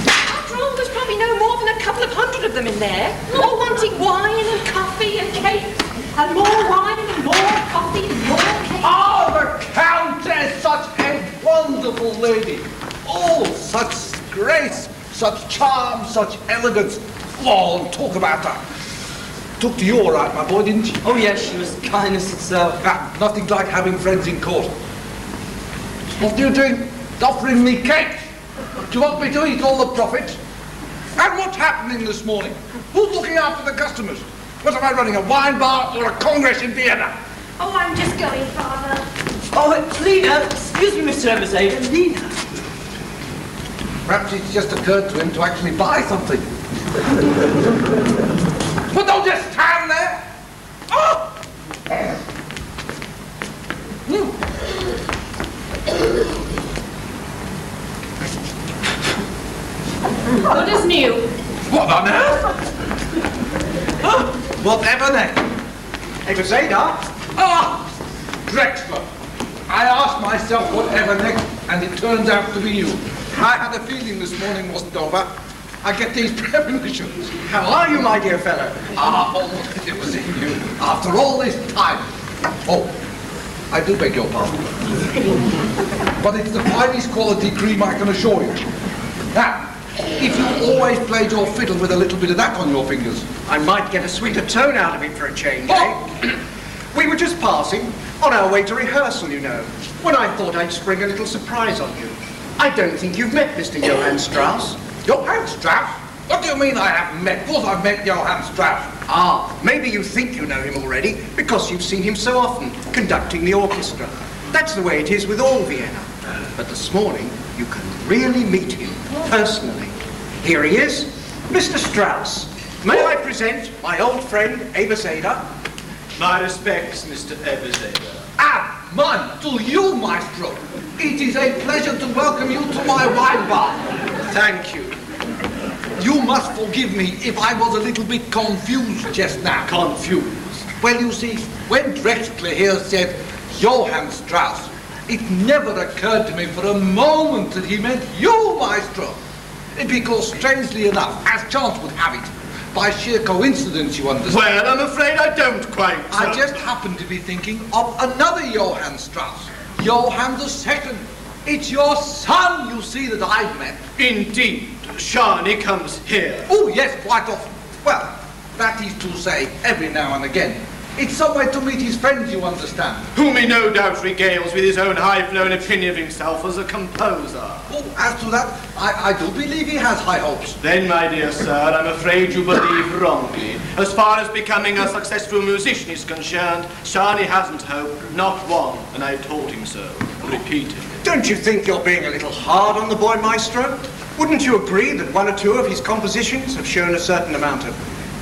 After all, there's probably no more than a couple of hundred of them in there, all wanting wine and coffee and cake, and more wine and more coffee and more cake. Oh, the Countess, such a wonderful lady. Oh, such grace, such charm, such elegance. Oh, talk about her. Took to you all right, my boy, didn't she? Oh yes, she was kindness itself. Nothing like having friends in court. What are you doing? Offering me cake? Do you want me to eat all the profit? And what's happening this morning? Who's looking after the customers? What am I running, a wine bar or a congress in Vienna? Oh, I'm just going, Father. Oh, Lena, excuse me, Mr. Emerson. Lena. Perhaps it's just occurred to him to actually buy something. But don't just stand there. Oh! Good as new. What on earth? Whatever next? Zeta? Ah! Drexler! I asked myself whatever next, and it turns out to be you. I had a feeling this morning wasn't over. I get these premonitions. How are you, my dear fellow? Ah, oh, it was in you. After all this time. Oh, I do beg your pardon. But it's the finest quality cream, I can assure you. Now, if you always played your fiddle with a little bit of that on your fingers. I might get a sweeter tone out of it for a change, Oh. eh? We were just passing, on our way to rehearsal, you know, when I thought I'd spring a little surprise on you. I don't think you've met Mr. Johann Strauss. Johann Strauss? What do you mean I haven't met? Of course I've met Johann Strauss. Ah, maybe you think you know him already, because you've seen him so often, conducting the orchestra. That's the way it is with all Vienna. But this morning, you can really meet him, personally. Here he is, Mr. Strauss. May I present my old friend, Zeta? My respects, Mr. Eberseder. Ah, mine to you, Maestro. It is a pleasure to welcome you to my wine bar. Thank you. You must forgive me if I was a little bit confused just now. Confused. Well, you see, when Drexler here said Johann Strauss, it never occurred to me for a moment that he meant you, Maestro. Because, strangely enough, as chance would have it, by sheer coincidence, you understand. Well, I'm afraid I don't quite. I just happened to be thinking of another Johann Strauss, Johann II. It's your son, you see, that I've met. Indeed, Shani comes here. Oh, yes, quite often. Well, that is to say, every now and again. It's some way to meet his friends, you understand. Whom he no doubt regales with his own high-flown opinion of himself as a composer. Oh, as to that, I do believe he has high hopes. Then, my dear sir, I'm afraid you believe wrongly. As far as becoming a successful musician is concerned, Shani hasn't hope, not one, and I told him so, repeatedly. Don't you think you're being a little hard on the boy, Maestro? Wouldn't you agree that one or two of his compositions have shown a certain amount of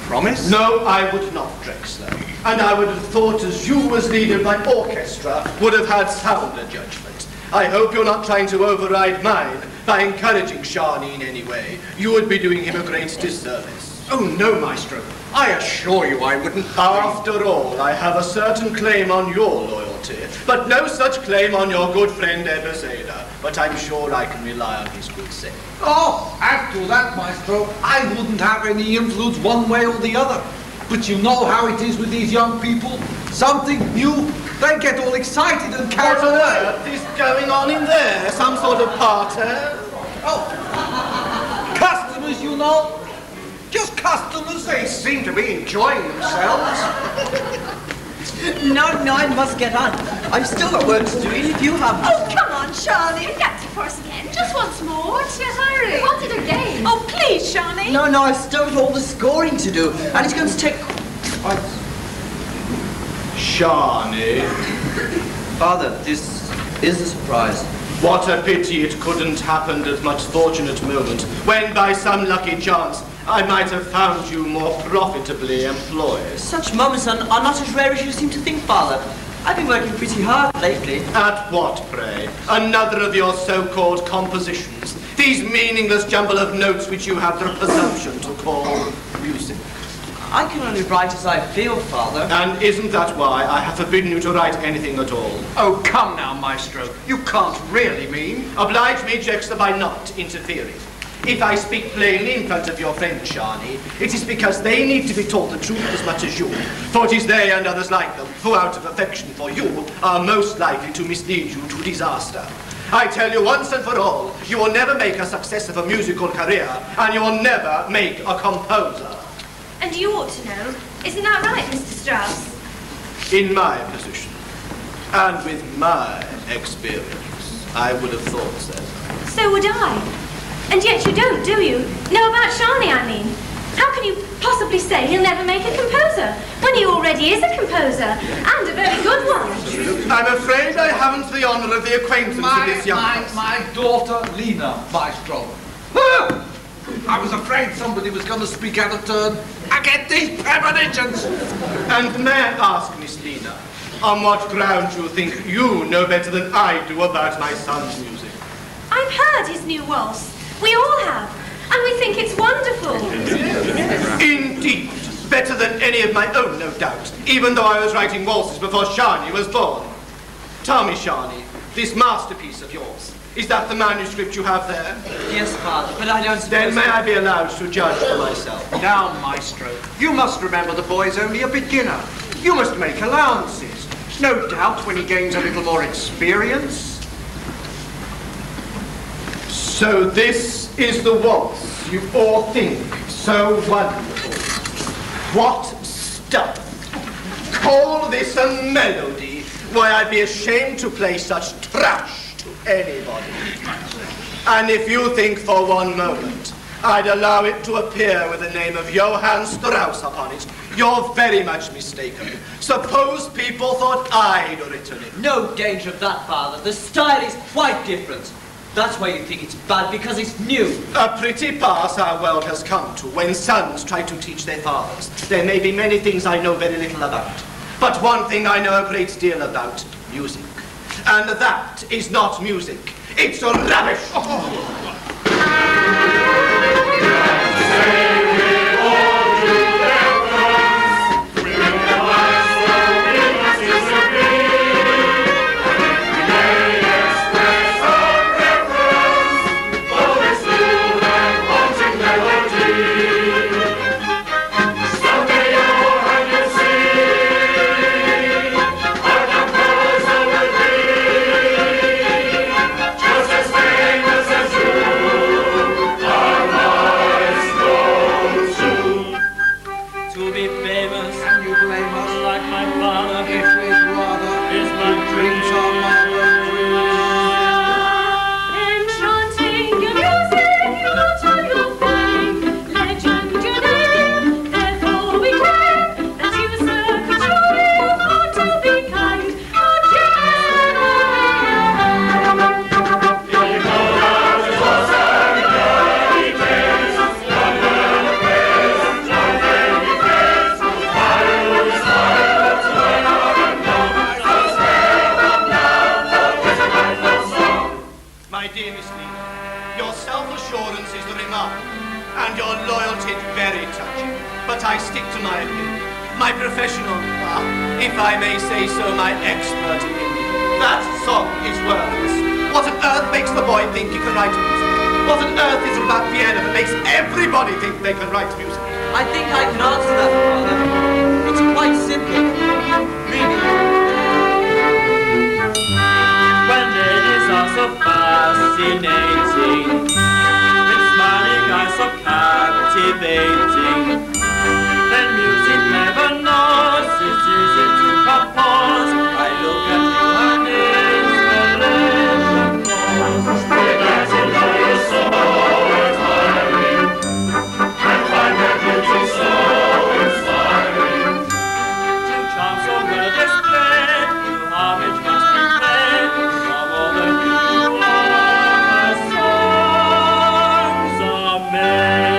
promise? No, I would not, Drexler. And I would have thought as you as leader of my orchestra would have had sounder judgment. I hope you're not trying to override mine by encouraging Shani in any way. You would be doing him a great disservice. Oh, no, Maestro. I assure you I wouldn't. After all, I have a certain claim on your loyalty, but no such claim on your good friend Eberseder. But I'm sure I can rely on his good sense. Oh, as to that, Maestro, I wouldn't have any influence one way or the other. But you know how it is with these young people. Something new, they get all excited and carried What on away. earth is going on in there? Some sort of party? Oh, customers, you know. Just customers. They seem to be enjoying themselves. No, I must get on. I've still got work to do, if you have. Oh, come on, Shani. That's of course again. Just once more. What's your hurry? Want it again? Oh, please, Shani. No, I've still got all the scoring to do, and it's going to take... Shani. Father, this is a surprise. What a pity it couldn't happen at much fortunate moment, when by some lucky chance I might have found you more profitably employed. Such moments are not as rare as you seem to think, Father. I've been working pretty hard lately. At what, pray? Another of your so-called compositions? These meaningless jumble of notes which you have the presumption to call music. I can only write as I feel, Father. And isn't that why I have forbidden you to write anything at all? Oh, come now, Maestro. You can't really mean... Oblige me, Drexler, by not interfering. If I speak plainly in front of your friend Shani, it is because they need to be taught the truth as much as you. For it is they and others like them who, out of affection for you, are most likely to mislead you to disaster. I tell you once and for all, you will never make a success of a musical career, and you will never make a composer. And you ought to know. Isn't that right, Mr. Strauss? In my position, and with my experience, I would have thought so. So would I. And yet you don't, do you? Know about Shani, I mean. How can you possibly say he'll never make a composer, when he already is a composer, and a very good one? I'm afraid I haven't the honor of the acquaintance of this young person. My daughter, Lena, Maestro. I was afraid somebody was going to speak out of turn. I get these premonitions. And may I ask, Miss Lena, on what grounds you think you know better than I do about my son's music? I've heard his new waltz. We all have. And we Indeed. Better than any of my own, no doubt, even though I was writing waltzes before Shani was born. Tell me, Shani, this masterpiece of yours, is that the manuscript you have there? Yes, Father, but I don't suppose... Then may I be allowed to judge for myself? Now, Maestro, you must remember the boy's only a beginner. You must make allowances. No doubt when he gains a little more experience. So this is the waltz you all think so wonderful. What stuff! Call this a melody? Why, I'd be ashamed to play such trash to anybody. And if you think for one moment I'd allow it to appear with the name of Johann Strauss upon it, you're very much mistaken. Suppose people thought I'd written it. No danger of that, Father. The style is quite different. That's why you think it's bad, because it's new. A pretty pass our world has come to when sons try to teach their fathers. There may be many things I know very little about, but one thing I know a great deal about, music. And that is not music. It's rubbish. I stick to my opinion. My professional, if I may say so, my expert opinion. That song is worthless. What on earth makes the boy think he can write music? What on earth is it about Vienna that makes everybody think they can write music? I think I can answer that, Father. It's quite simple. Really. When ladies are so fascinating, with smiling eyes so captivating, then music never knows it's easy to compose. I look at you and inspiration flows. We're glad to know you're so admiring, and find that beauty so inspiring. To charm so well displayed, to homage must be paid, from all the new songs are made.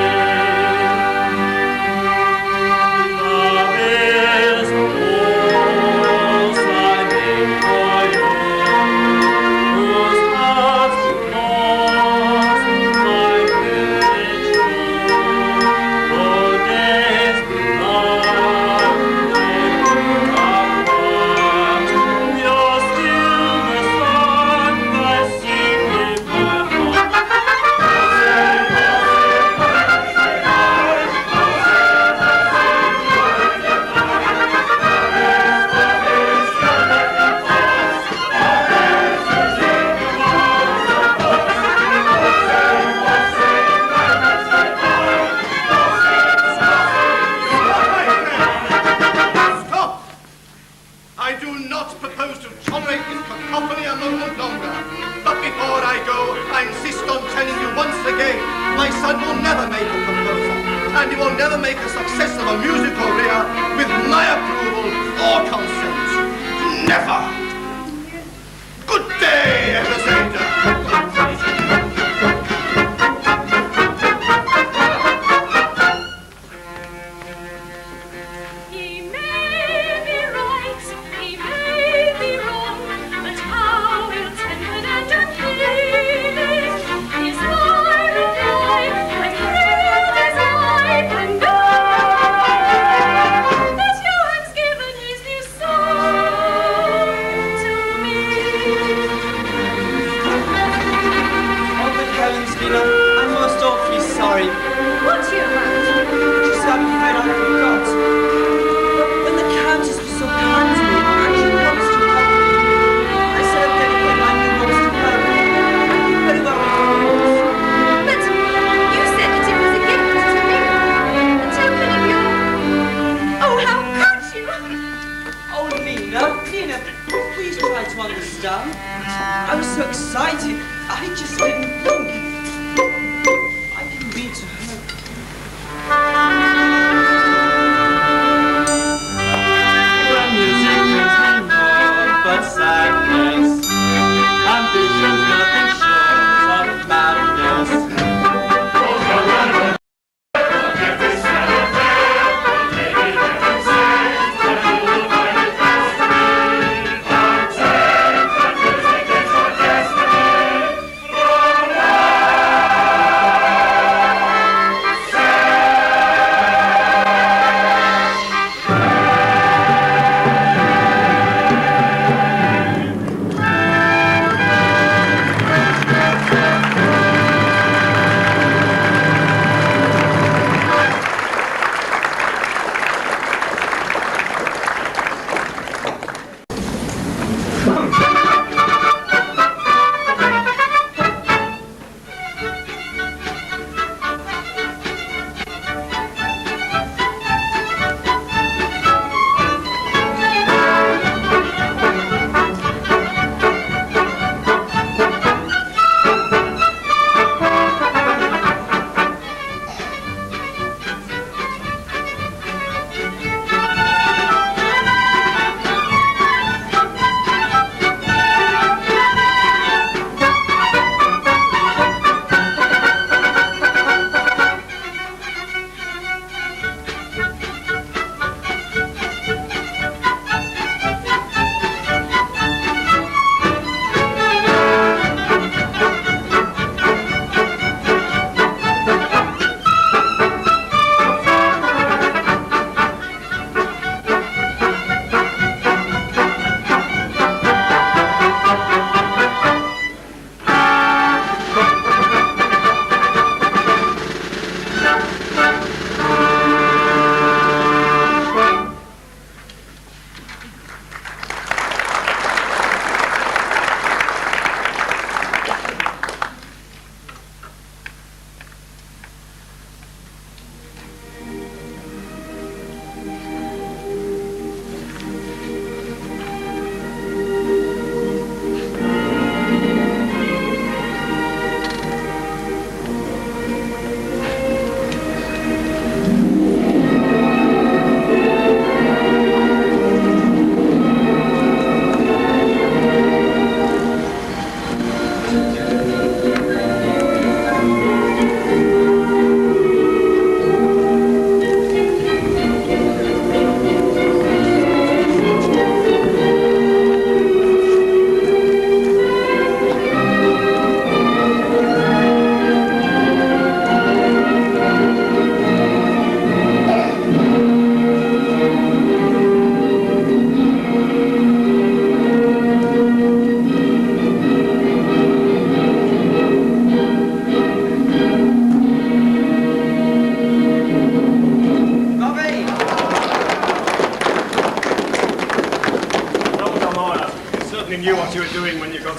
Desire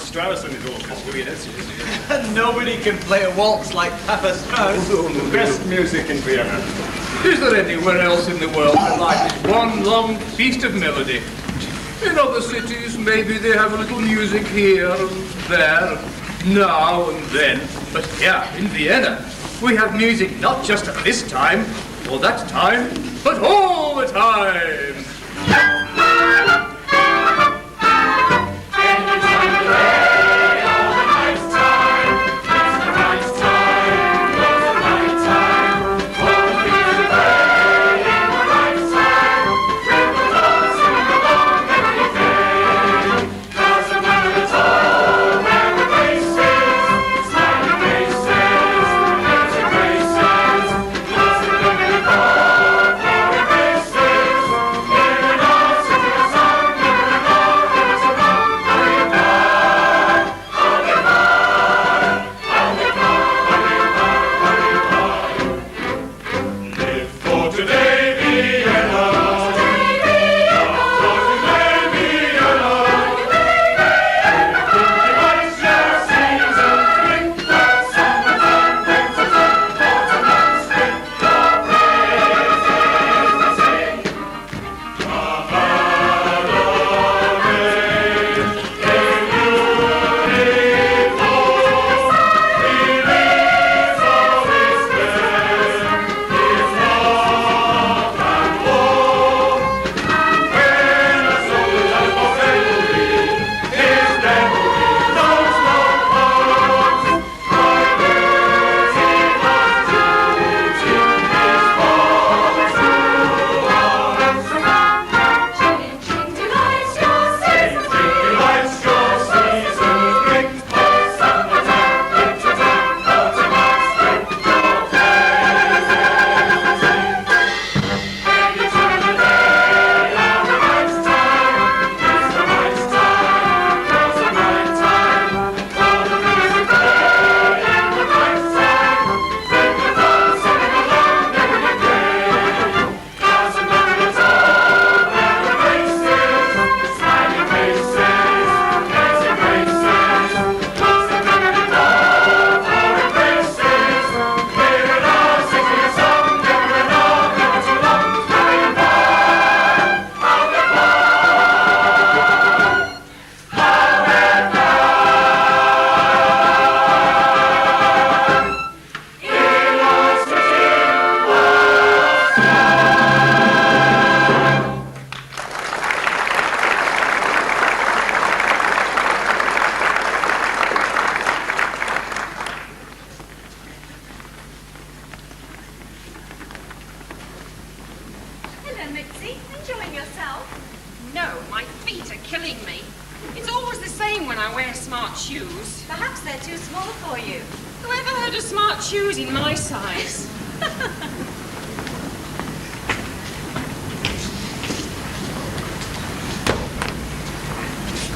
Strauss and his orchestra, yes. And nobody can play a waltz like Papa Strauss. The best music in Vienna. Is there anywhere else in the world that like this one long feast of melody? In other cities, maybe they have a little music here and there, now and then. But here, in Vienna, we have music not just at this time, or that time, but all the time.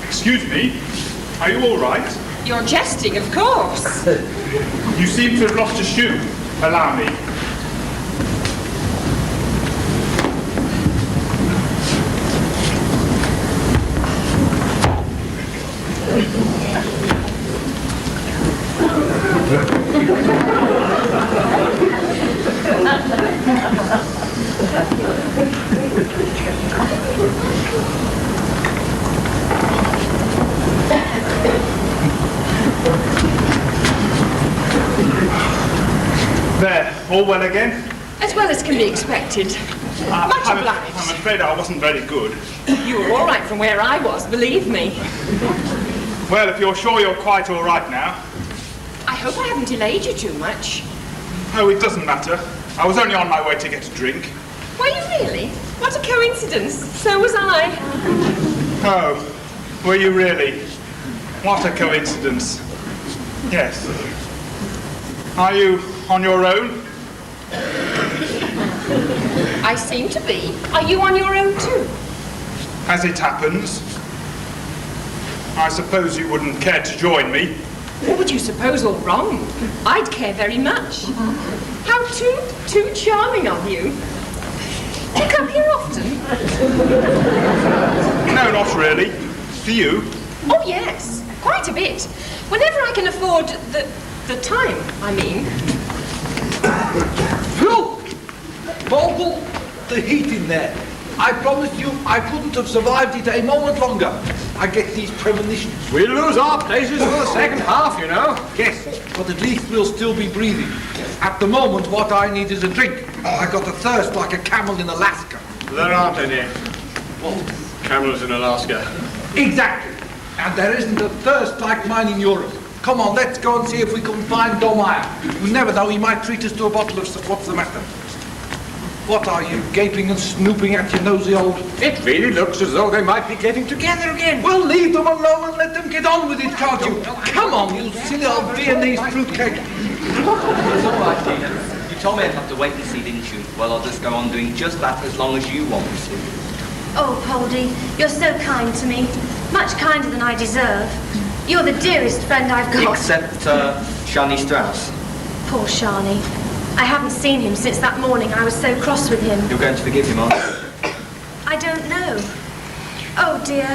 Excuse me, are you all right? You're jesting, of course. You seem to have lost a shoe. Allow me. There, all well again? As well as can be expected. Much obliged. I'm afraid I wasn't very good. You were all right from where I was, believe me. Well, if you're sure you're quite all right now. I hope I haven't delayed you too much. Oh, it doesn't matter. I was only on my way to get a drink. Were you really? What a coincidence. So was I. Oh, were you really? What a coincidence. Yes. Are you on your own? I seem to be. Are you on your own too? As it happens. I suppose you wouldn't care to join me. What would you suppose all wrong? I'd care very much. How too charming of you. Do you come here often? No, not really. Do you? Oh, yes. Quite a bit. Whenever I can afford the time, I mean. Phil! Bogle, the heat in there. I promise you I couldn't have survived it a moment longer. I get these premonitions. We'll lose our places for the second half, you know. Yes, but at least we'll still be breathing. At the moment, what I need is a drink. I got a thirst like a camel in Alaska. There aren't any camels in Alaska. Exactly. And there isn't a thirst like mine in Europe. Come on, let's go and see if we can find Domire. You never know, he might treat us to a bottle of... What's the matter? What are you, gaping and snooping at your nosy old... It really looks as though they might be getting together again. Well, leave them alone and let them get on with it, can't you? Come on, you silly old Viennese fruitcake. It's all right, Tina. You told me I'd have to wait and see, didn't you? Well, I'll just go on doing just that as long as you want me to. Oh, Poldy, you're so kind to me. Much kinder than I deserve. You're the dearest friend I've got. Except, Shani Strauss. Poor Shani. I haven't seen him since that morning I was so cross with him. You're going to forgive him, aren't you? I don't know. Oh, dear.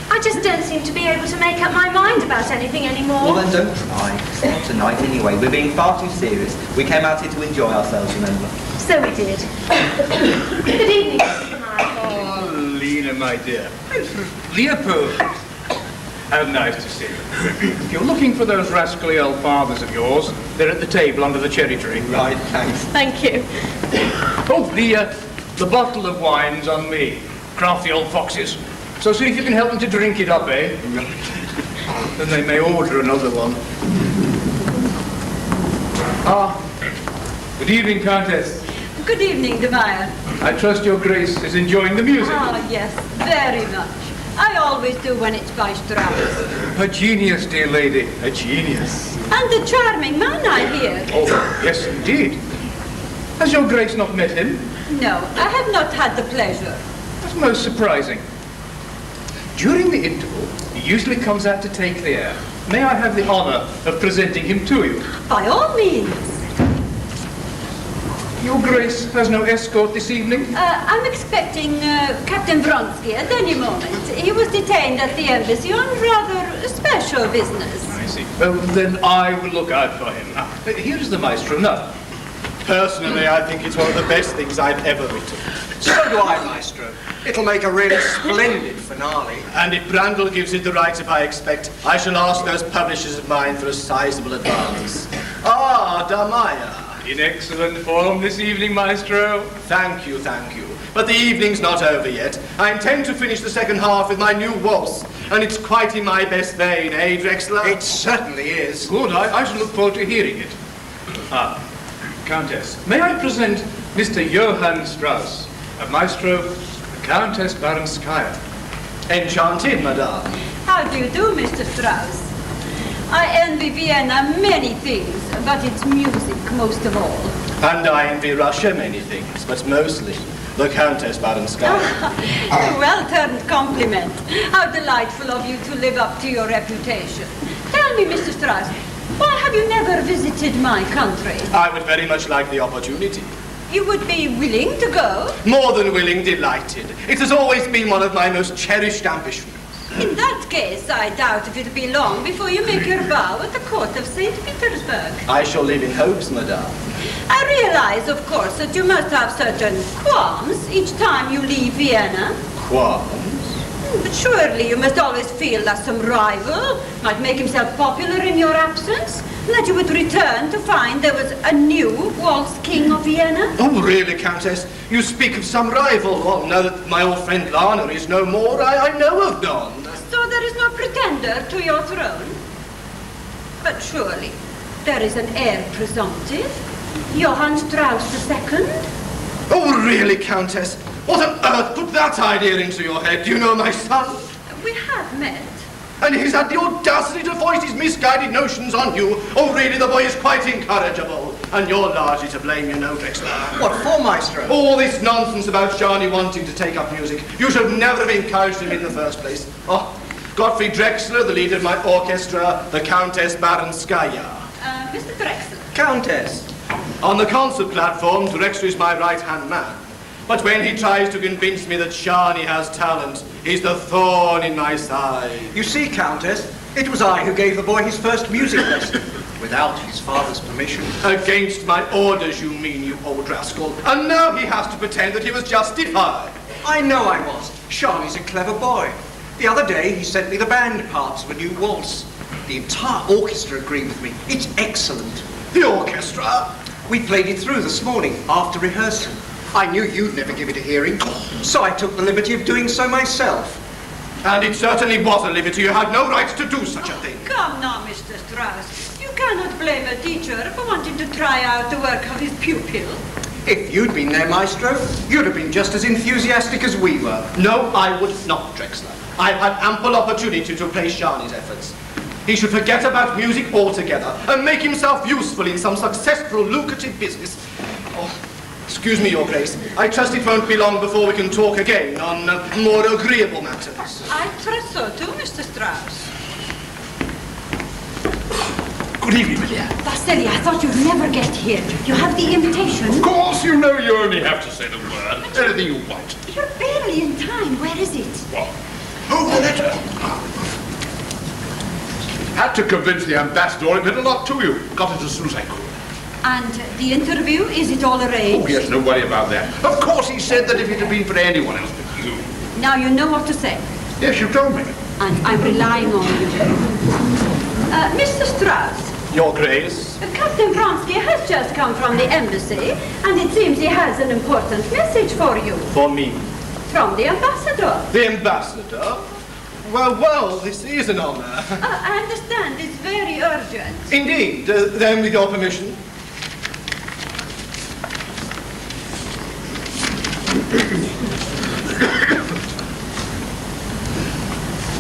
I just don't seem to be able to make up my mind about anything anymore. Well, then don't try. It's not tonight anyway. We're being far too serious. We came out here to enjoy ourselves, remember? So we did. Good evening, Mr. Meyer. Oh, Lena, my dear. Leopold. How nice to see you. If you're looking for those rascally old fathers of yours, they're at the table under the cherry tree. Right, thanks. Thank you. Oh, the bottle of wine's on me. Crafty old foxes. So see if you can help them to drink it up, eh? Then they may order another one. Ah, good evening, Countess. Good evening, De Meyer. I trust your Grace is enjoying the music. Ah, yes, very much. I always do when it's by Strauss. A genius, dear lady, a genius. And a charming man, I hear. Oh, yes, indeed. Has your Grace not met him? No, I have not had the pleasure. That's most surprising. During the interval, he usually comes out to take the air. May I have the honor of presenting him to you? By all means. Your Grace has no escort this evening? I'm expecting Captain Vronsky at any moment. He was detained at the embassy on rather special business. I see. Then I will look out for him. Here's the maestro now. Personally, I think it's one of the best things I've ever written. So do I, Maestro. It'll make a really splendid finale. And if Brandel gives it the rights if I expect, I shall ask those publishers of mine for a sizable advance. Ah, Damaya. In excellent form this evening, maestro. Thank you, thank you. But the evening's not over yet. I intend to finish the second half with my new waltz, and it's quite in my best vein, eh, Drexler? It certainly is. Good, I shall look forward to hearing it. Countess, may I present Mr. Johann Strauss, a maestro, the Countess Baranskaya. Enchanted, madame. How do you do, Mr. Strauss? I envy Vienna many things, but it's music most of all. And I envy Russia many things, but mostly the Countess Baranskaya. A well-turned compliment. How delightful of you to live up to your reputation. Tell me, Mr. Strauss, why have you never visited my country? I would very much like the opportunity. You would be willing to go? More than willing, delighted. It has always been one of my most cherished ambitions. In that case, I doubt if it'll be long before you make your bow at the court of St. Petersburg. I shall live in hopes, madame. I realize, of course, that you must have certain qualms each time you leave Vienna. Qualms? But surely you must always feel that some rival might make himself popular in your absence, and that you would return to find there was a new waltz king of Vienna. Oh, really, Countess? You speak of some rival. Well, now that my old friend Lana is no more, I know of none. So there is no pretender to your throne? But surely there is an heir presumptive, Johann Strauss II? Oh, really, Countess? What on earth put that idea into your head? Do you know my son? We have met. And he's had the audacity to foist his misguided notions on you. Oh, really, the boy is quite incorrigible. And you're largely to blame, you know, Drexler. What for, Maestro? All this nonsense about Johnny wanting to take up music. You should never have encouraged him in the first place. Oh, Godfrey Drexler, the leader of my orchestra, the Countess Baranskaya. Mr. Drexler. Countess. On the concert platform, Drexler is my right-hand man. But when he tries to convince me that Shani has talent, he's the thorn in my side. You see, Countess, It was I who gave the boy his first music lesson, without his father's permission. Against my orders, you mean, you old rascal. And now he has to pretend that he was justified. I know I was. Charlie's a clever boy. The other day, he sent me the band parts of a new waltz. The entire orchestra agreed with me. It's excellent. The orchestra? We played it through this morning, after rehearsal. I knew you'd never give it a hearing, so I took the liberty of doing so myself. And it certainly was a liberty. You had no right to do such a thing. Come now, Mr. Strauss. You cannot blame a teacher for wanting to try out the work of his pupil. If you'd been there, Maestro, you'd have been just as enthusiastic as we were. No, I would not, Drexler. I've had ample opportunity to praise Shani's efforts. He should forget about music altogether and make himself useful in some successful, lucrative business. Oh, excuse me, Your Grace. I trust it won't be long before we can talk again on more agreeable matters. I trust so too, Mr. Strauss. Good evening, Lydia. Vasily, I thought you'd never get here. You have the invitation. Of course, you know you only have to say the word. Anything you want. You're barely in time. Where is it? What? Oh, the letter. Had to convince the ambassador it meant a lot to you. Got it as soon as I could. And the interview, is it all arranged? Oh, yes, no worry about that. Of course, he said that if it had been for anyone else but you. Now you know what to say. Yes, you told me. And I'm relying on you. Mr. Strauss, Your Grace. Captain Vronsky has just come from the embassy, and it seems he has an important message for you. For me. From the ambassador. The ambassador? Well, this is an honor. I understand it's very urgent. Indeed. Then with your permission.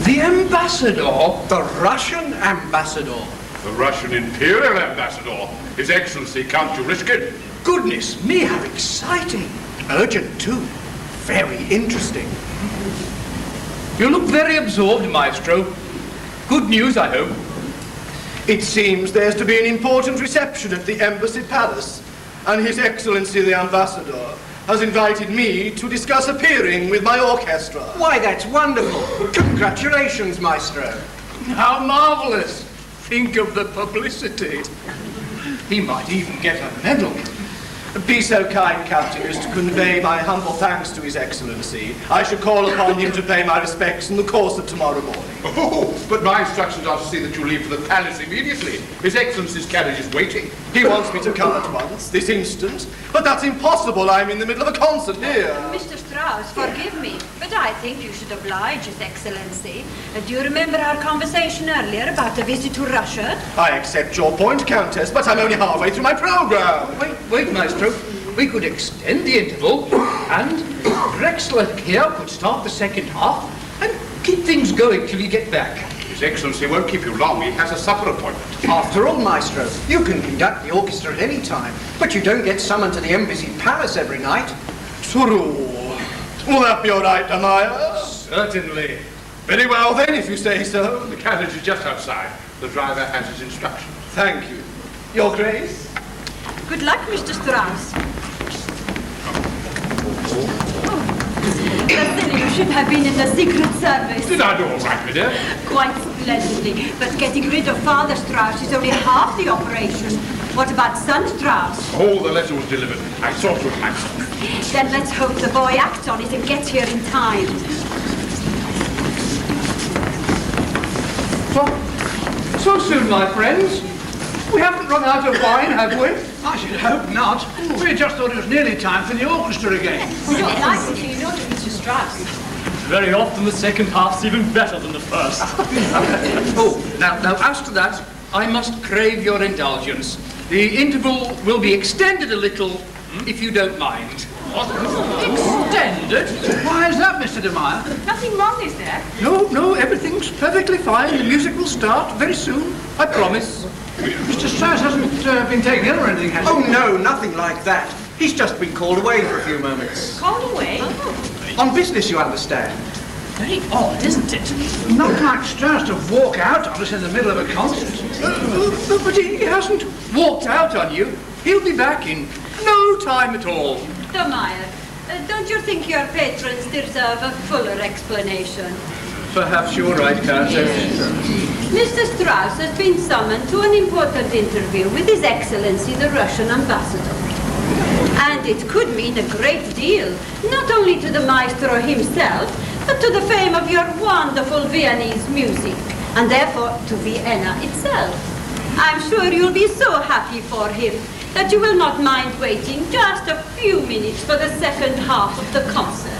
The ambassador? The Russian ambassador? The Russian Imperial Ambassador. His Excellency, Count Jurishkin. Goodness me, how exciting. Urgent, too. Very interesting. You look very absorbed, Maestro. Good news, I hope. It seems there's to be an important reception at the Embassy Palace, and His Excellency the Ambassador has invited me to discuss appearing with my orchestra. Why, that's wonderful. Congratulations, Maestro. How marvelous. Think of the publicity. He might even get a medal. Be so kind, Captain, as to convey my humble thanks to His Excellency. I shall call upon him to pay my respects in the course of tomorrow morning. Oh, but my instructions are to see that you leave for the palace immediately. His Excellency's carriage is waiting. He wants me to come at once, this instant, but that's impossible. I'm in the middle of a concert here. Mr. Strauss, forgive me, but I think you should oblige His Excellency. Do you remember our conversation earlier about a visit to Russia? I accept your point, Countess, but I'm only halfway through my program. Wait, Maestro. We could extend the interval, and Drexler here could start the second half and keep things going till you get back. His Excellency won't keep you long. He has a supper appointment. After all, Maestro, you can conduct the orchestra at any time, but you don't get summoned to the Embassy Palace every night. True. Will that be all right, Amaya? Certainly. Very well then, if you say so. The carriage is just outside. The driver has his instructions. Thank you. Your Grace? Good luck, Mr. Strauss. Vasily, you should have been in the Secret Service. Did I do all right, my dear? Quite splendidly. But getting rid of Father Strauss is only half the operation. What about son Strauss? Oh, the letter was delivered. I saw to it myself. Then let's hope the boy acts on it and gets here in time. So soon, my friends. We haven't run out of wine, have we? I should hope not. We just thought it was nearly time for the orchestra again. You're likely to, you know, Mr. Strauss. Very often the second half's even better than the first. Now, as to that, I must crave your indulgence. The interval will be extended a little, if you don't mind. Extended? Why is that, Mr. De Meyer? Nothing wrong, is there? No, everything's perfectly fine. The music will start very soon, I promise. Mr. Strauss hasn't been taken ill or anything, has he? Oh, no, nothing like that. He's just been called away for a few moments. Called away? On business, you understand. Very odd, isn't it? Not like Strauss to walk out on us in the middle of a concert. But he hasn't walked out on you. He'll be back in no time at all. Domeyer, don't you think your patrons deserve a fuller explanation? Perhaps you're right, Countess. Mr. Strauss has been summoned to an important interview with His Excellency the Russian ambassador. And it could mean a great deal, not only to the maestro himself, but to the fame of your wonderful Viennese music, and therefore to Vienna itself. I'm sure you'll be so happy for him that you will not mind waiting just a few minutes for the second half of the concert.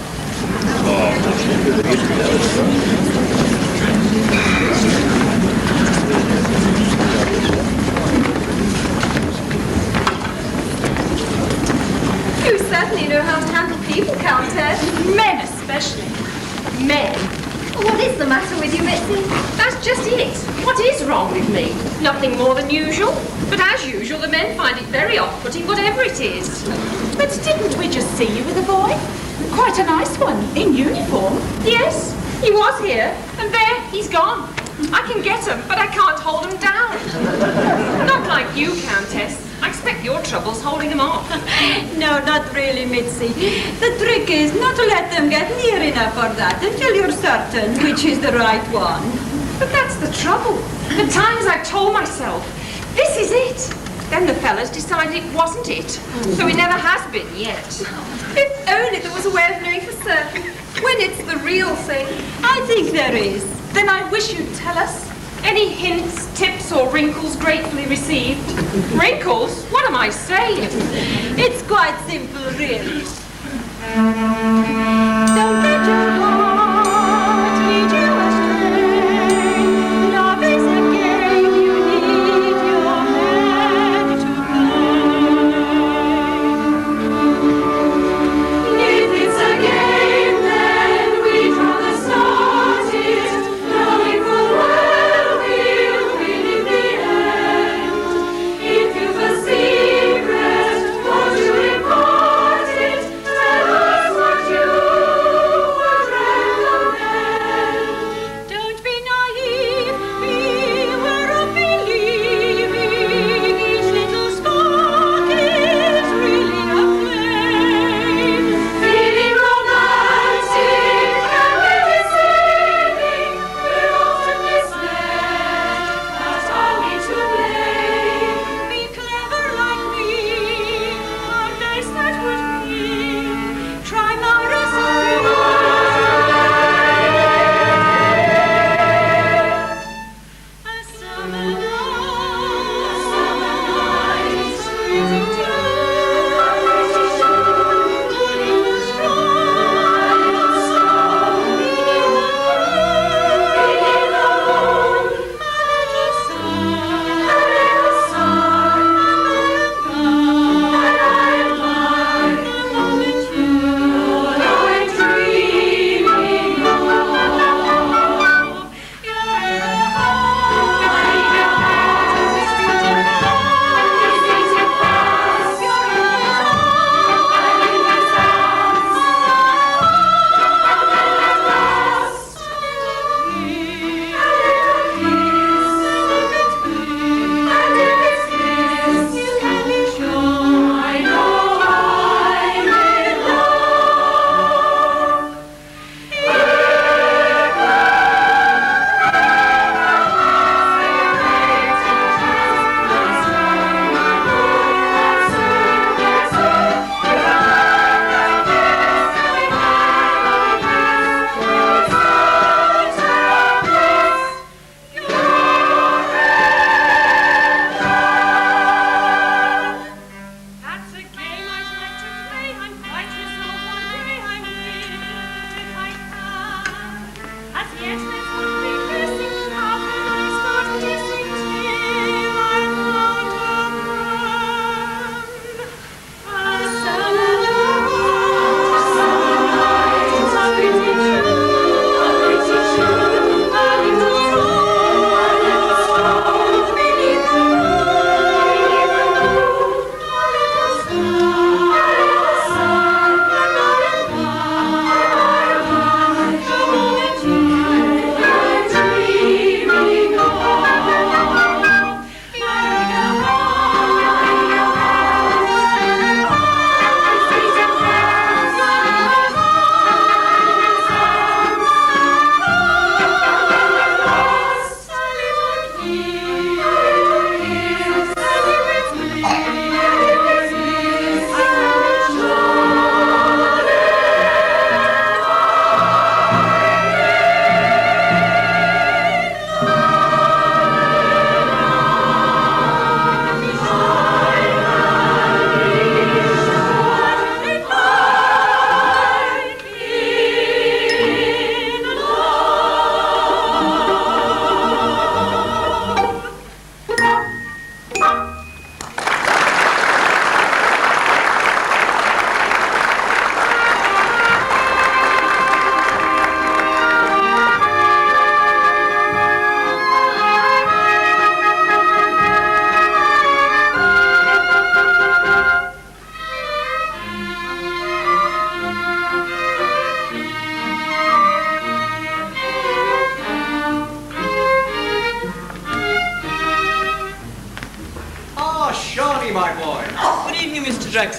You certainly know how to handle people, Countess. Men especially. Men. What is the matter with you, Mitzi? That's just it. What is wrong with me? Nothing more than usual. But as usual, the men find it very off-putting, whatever it is. But didn't we just see you with a boy? Quite a nice one, in uniform. Yes, he was here, and there, he's gone. I can get him, but I can't hold him down. Not like you, Countess. I expect your trouble's holding him off. No, not really, Mitzi. The trick is not to let them get near enough for that until you're certain which is the right one. But that's the trouble. The times I've told myself, this is it. Then the fellas decided it wasn't it. So it never has been yet. If only there was a way of knowing for certain when it's the real thing. I think there is. Then I wish you'd tell us. Any hints, tips, or wrinkles gratefully received? Wrinkles? What am I saying? It's quite simple, really. Don't let your heart lead you astray. Love is a game you need your head to play. If it's a game, then we'd rather start it, knowing full well we'll win in the end. If you've a secret, won't you impart it? Tell us what you would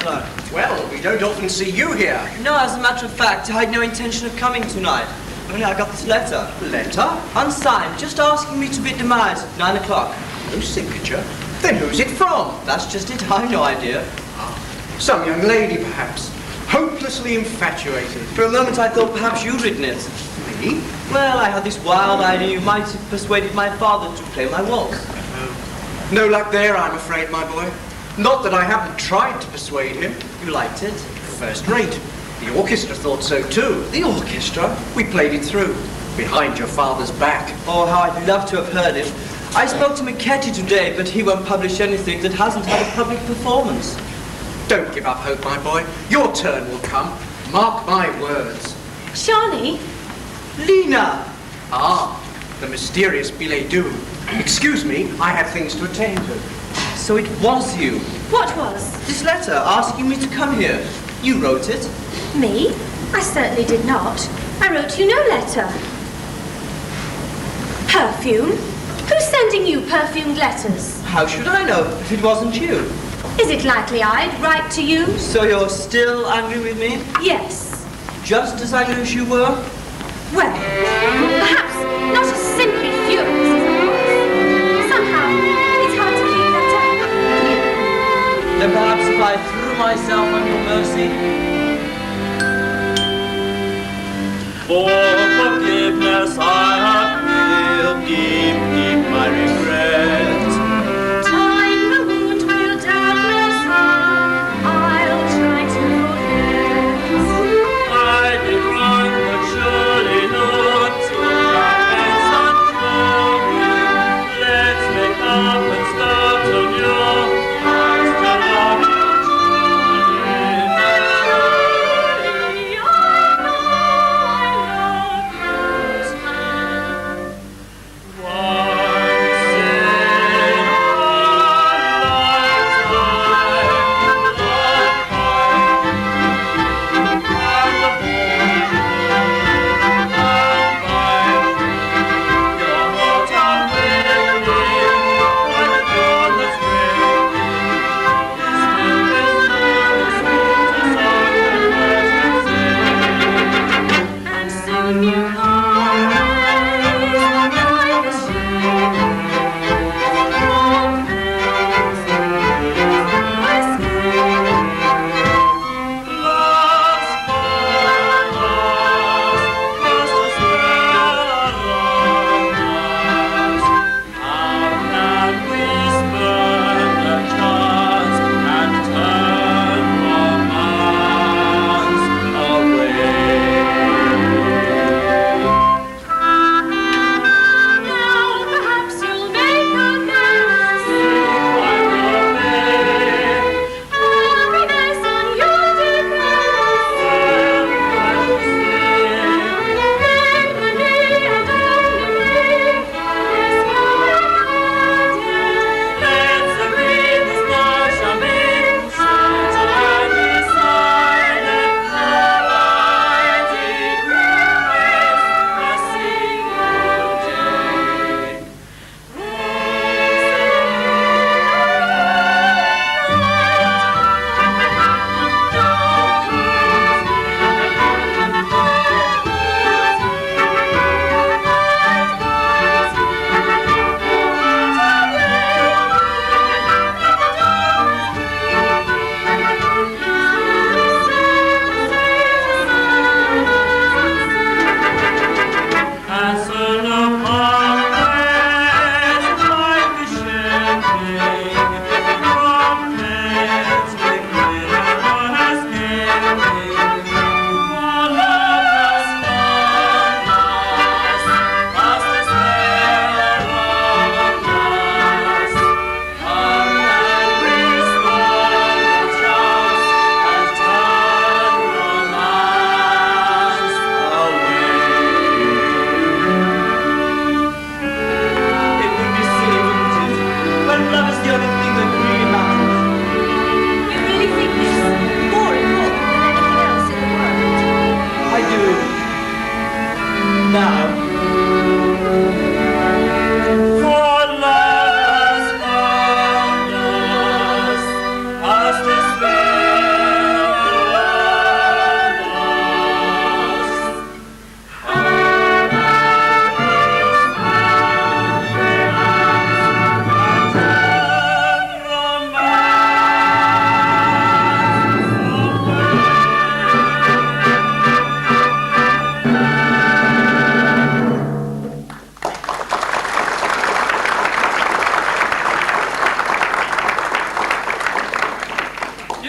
letter. Well, we don't often see you here. No, as a matter of fact, I had no intention of coming tonight. Only I got this letter. Letter? Unsigned, just asking me to be at demise at 9 o'clock. No signature? Then who's it from? That's just it, I've no idea. Some young lady, perhaps. Hopelessly infatuated. For a moment I thought perhaps you'd written it. Me? Well, I had this wild idea you might have persuaded my father to play my waltz. No luck there, I'm afraid, my boy. Not that I haven't tried to persuade him. You liked it? First rate. The orchestra thought so too. The orchestra? We played it through, behind your father's back. Oh, how I'd love to have heard it. I spoke to McKetty today, but he won't publish anything that hasn't had a public performance. Don't give up hope, my boy. Your turn will come. Mark my words. Shawnee? Lena! Ah, the mysterious billet doux. Excuse me, I have things to attend to. So it was you. What was? This letter asking me to come here. You wrote it. Me? I certainly did not. I wrote you no letter. Perfume? Who's sending you perfumed letters? How should I know if it wasn't you? Is it likely I'd write to you? So you're still angry with me? Yes. Just as angry as you were? Well, perhaps not as simply furious as I was. Somehow, it's hard to keep that up. Then perhaps if I threw myself on your mercy? For forgiveness I have feel deep, deep my regret. Time the wound will doubtless heal. I'll try to forget. I did wrong, but surely not. Offense untrue. Let's make up and start anew. I still love you truly. Truly, I know I love you. Once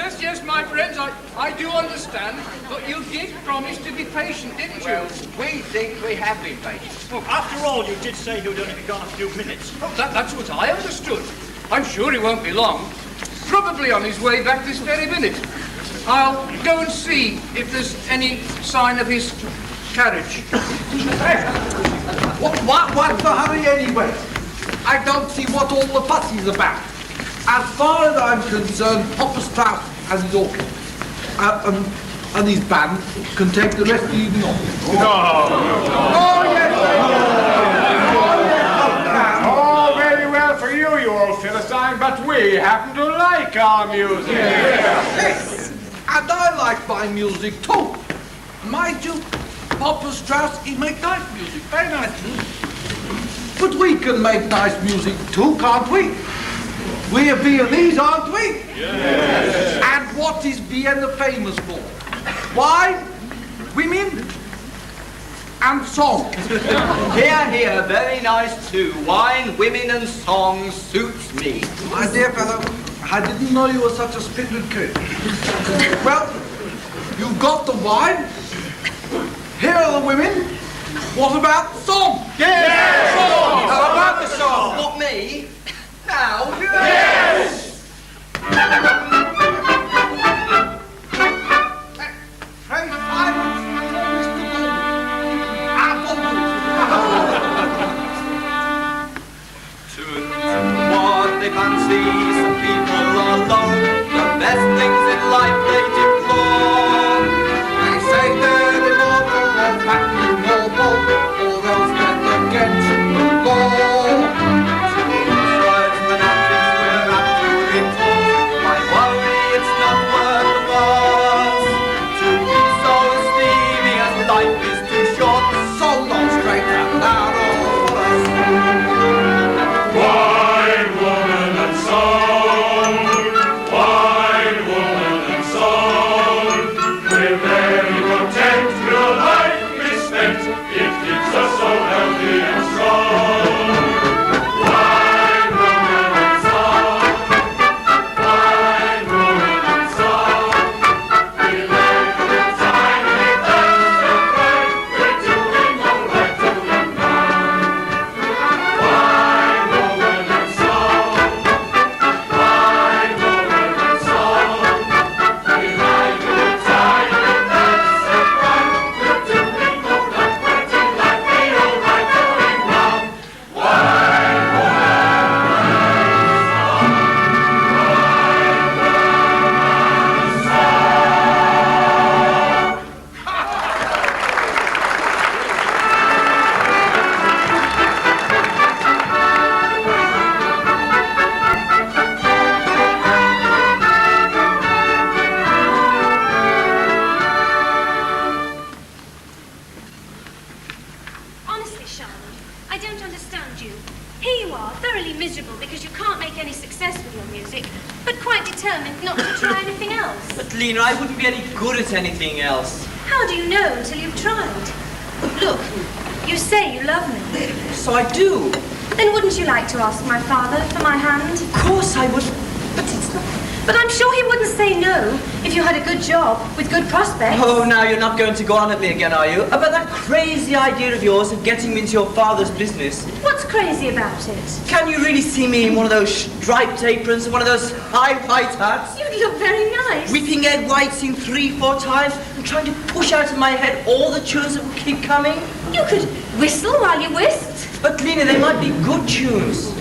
Yes, my friends, I do understand, but you did promise to be patient, didn't you? We think we have been patient. Well, after all, you did say he would only be gone a few minutes. Oh, that's what I understood. I'm sure he won't be long. Probably on his way back this very minute. I'll go and see if there's any sign of his carriage. What's the hurry anyway? I don't see what all the fuss is about. As far as I'm concerned, Papa Strauss and his orchestra and his band can take the rest of the evening off. Oh, yes, All very well for you, you old Philistine, but we happen to like our music. Yes, and I like my music too. Mind you, Papa Strauss, he makes nice music, very nice music. But we can make nice music too, can't we? We're Viennese, aren't we? Yes. And what is Vienna famous for? Wine, women, and song. Here, here, very nice too. Wine, women and song suits me. My dear fellow, I didn't know you were such a spirited kid. Well, you've got the wine. Here are the women. What about song? Yes! How about the song? Not me. Now? Yes! Hey, I want Mr. What they fancy, some people alone. The best things in life they deplore. They say they're immortal or fat and noble, or else they're against the law. Tribesmen and things we're up to in talk. Why worry, it's not worth the fuss. To be so steamy as life is too short. So long, straight and narrow for us. Wine, woman, and song. Wine, woman, and song. We're very content, your life misspent. It keeps us so healthy and strong. Wine, woman, and song. Wine, woman, and song. We like a good time, we dance and cry. We're doing all right, doing fine. Wine, woman, and song. Wine, woman, and song. We like a good time, we dance and cry. We're doing all right, fighting like we all right, doing wrong. Wine, Honestly, Charlotte, I don't understand you. Here you are, thoroughly miserable because you can't make any success with your music, but quite determined not to try anything else. But Lena, I wouldn't be any good at anything else. How do you know until you've tried? Look, you say you love me. So I do. Then wouldn't you like to ask my father for my hand? Of course I would. But it's not. But I'm sure he wouldn't say no if you had a good job with good prospects. Oh, now you're not going to go on at me again, are you? About that crazy idea of yours of getting me into your father's business. What's crazy about it? Can you really see me in one of those striped aprons and one of those high white hats? You'd look very nice. Whipping egg whites in 3-4 times and trying to push out of my head all the tunes that will keep coming? You could whistle while you whisked. But Lena, they might be good tunes.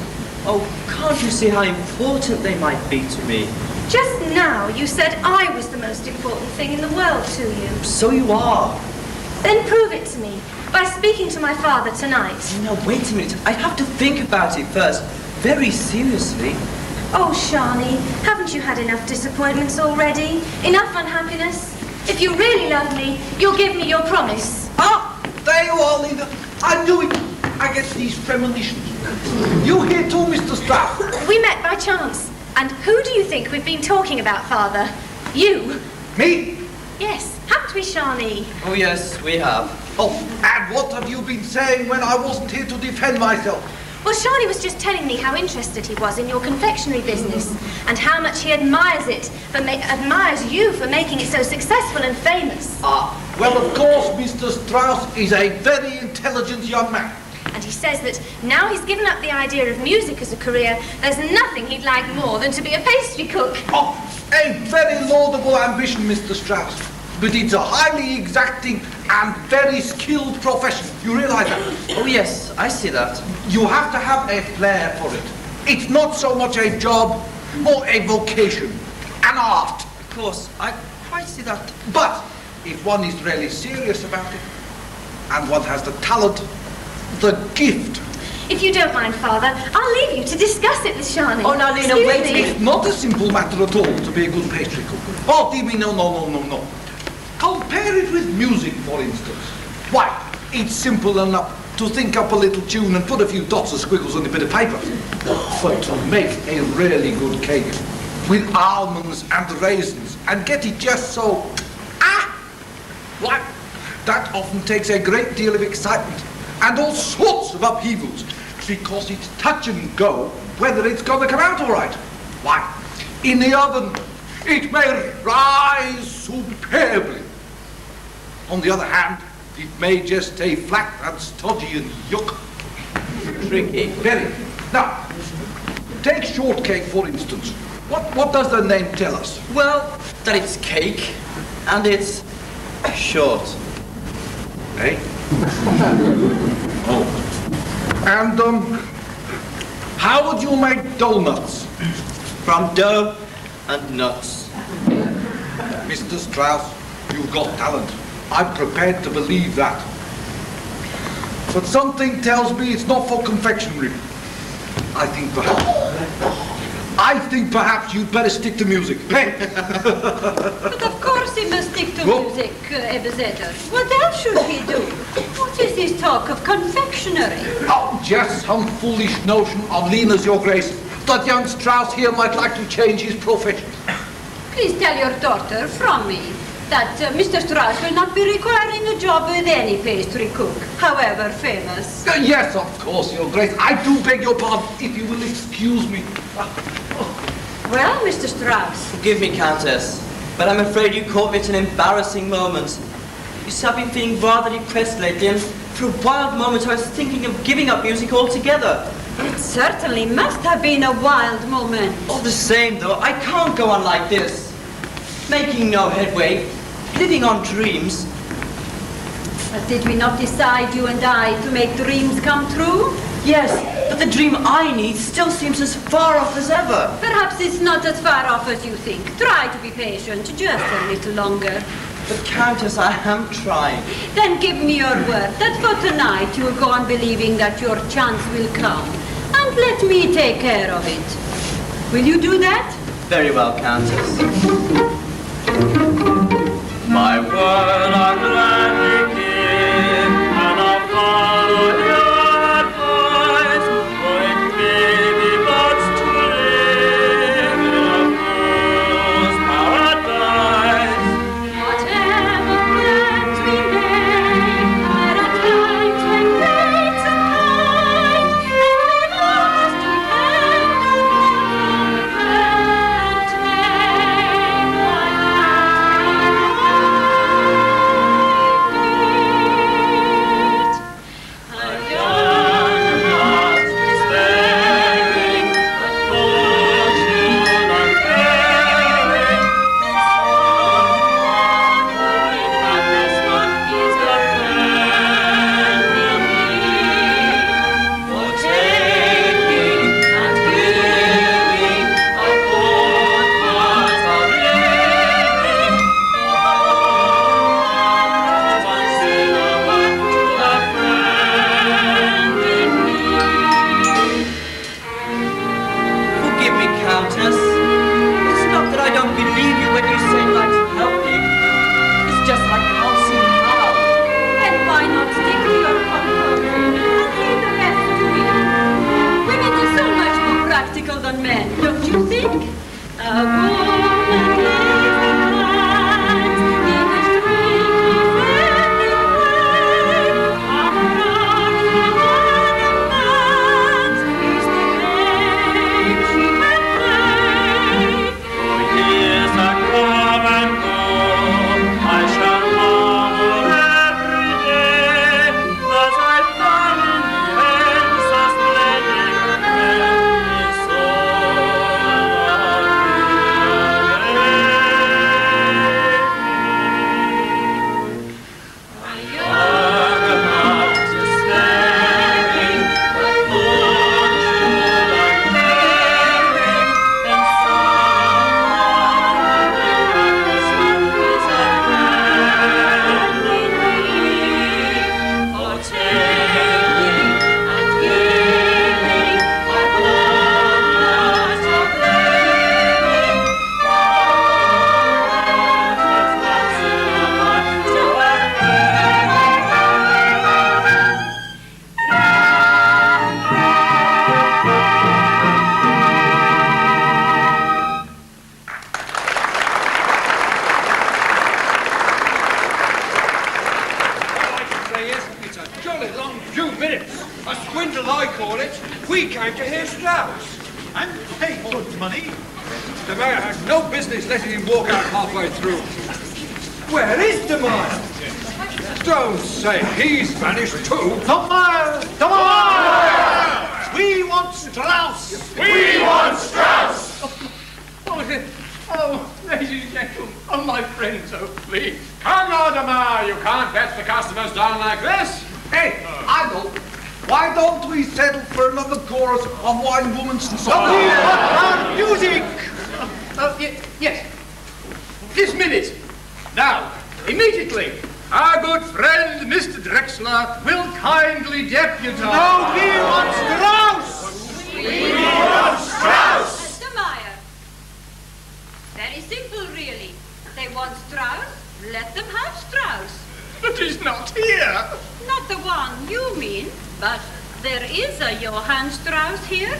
Oh, can't you see how important they might be to me? Just now you said I was the most important thing in the world to you. So you are. Then prove it to me by speaking to my father tonight. Now, wait a minute. I have to think about it first. Very seriously. Oh, Shani, haven't you had enough disappointments already? Enough unhappiness? If you really love me, you'll give me your promise. Ah, there you are, Lena. I knew it. I get these premonitions. You here too, Mr. Strauss? We met by chance. And who do you think we've been talking about, Father? You. Me? Yes, haven't we, Shani? Oh, yes, we have. Oh, and what have you been saying when I wasn't here to defend myself? Well, Charlie was just telling me how interested he was in your confectionery business and how much he admires you for making it so successful and famous. Well, of course, Mr. Strauss is a very intelligent young man. And he says that now he's given up the idea of music as a career, there's nothing he'd like more than to be a pastry cook. Oh, a very laudable ambition, Mr. Strauss. But it's a highly exacting and very skilled profession. You realize that? Oh, yes, I see that. You have to have a flair for it. It's not so much a job, more a vocation, an art. Of course, I quite see that. But if one is really serious about it, and one has the talent, the gift. If you don't mind, Father, I'll leave you to discuss it with Charlie. Oh, now, Lena, Excuse wait a me. It's not a simple matter at all to be a good pastry cook. Oh, dear me, no. Compare it with music, for instance. Why, it's simple enough to think up a little tune and put a few dots or squiggles on a bit of paper. But to make a really good cake with almonds and raisins and get it just so, why, that often takes a great deal of excitement and all sorts of upheavals because it's touch and go whether it's going to come out all right. Why, in the oven, it may rise superbly. On the other hand, it may just stay flat and stodgy and yuck. Tricky. Very. Now, take shortcake, for instance. What does the name tell us? Well, that it's cake, and it's short. Eh? Oh. And, how would you make donuts? From dough and nuts. Mr. Strauss, you've got talent. I'm prepared to believe that. But something tells me it's not for confectionery. I think perhaps you'd better stick to music. Hey? But of course he must stick to music, Ebenezer. What else should he do? What is this talk of confectionery? Oh, just some foolish notion of Lena's, Your Grace, that young Strauss here might like to change his profession. Please tell your daughter from me that Mr. Strauss will not be requiring a job with any pastry cook, however famous. Yes, of course, Your Grace. I do beg your pardon, if you will excuse me. Well, Mr. Strauss. Forgive me, Countess, but I'm afraid you caught me at an embarrassing moment. You see, I've been feeling rather depressed lately, and for a wild moment I was thinking of giving up music altogether. It certainly must have been a wild moment. All the same, though, I can't go on like this. Making no headway, living on dreams. But did we not decide, you and I, to make dreams come true? Yes, but the dream I need still seems as far off as ever. Perhaps it's not as far off as you think. Try to be patient, just a little longer. But Countess, I am trying. Then give me your word that for tonight you'll go on believing that your chance will come. And let me take care of it. Will you do that? Very well, Countess. My word I'll gladly give, and I'll follow your advice, for it may be but to live in a fool's paradise. Whatever plans we make, there are times when great and kind, and we must depend upon the fair and take A swindle, I call it. We came to hear Strauss. And pay good money. The mayor had no business letting him walk out halfway through. Where is the mayor? Don't say he's vanished too. Tomorrow! Tomorrow! We want Strauss! We want Strauss! Oh, ladies and gentlemen, oh, my friends, oh, please. Come now, Demar, you can't bet the customers down like this. Hey, Arnold, why don't we settle for another chorus of Wine Woman's and Song? Music! Yes. This minute. Now, immediately, our good friend, Mr. Drexler, will kindly deputize. No, we want Strauss! We want Strauss! Mr. Meyer. Very simple, really. They want Strauss, let them have Strauss. But he's not here. Not the one you mean, but there is a Johann Strauss here.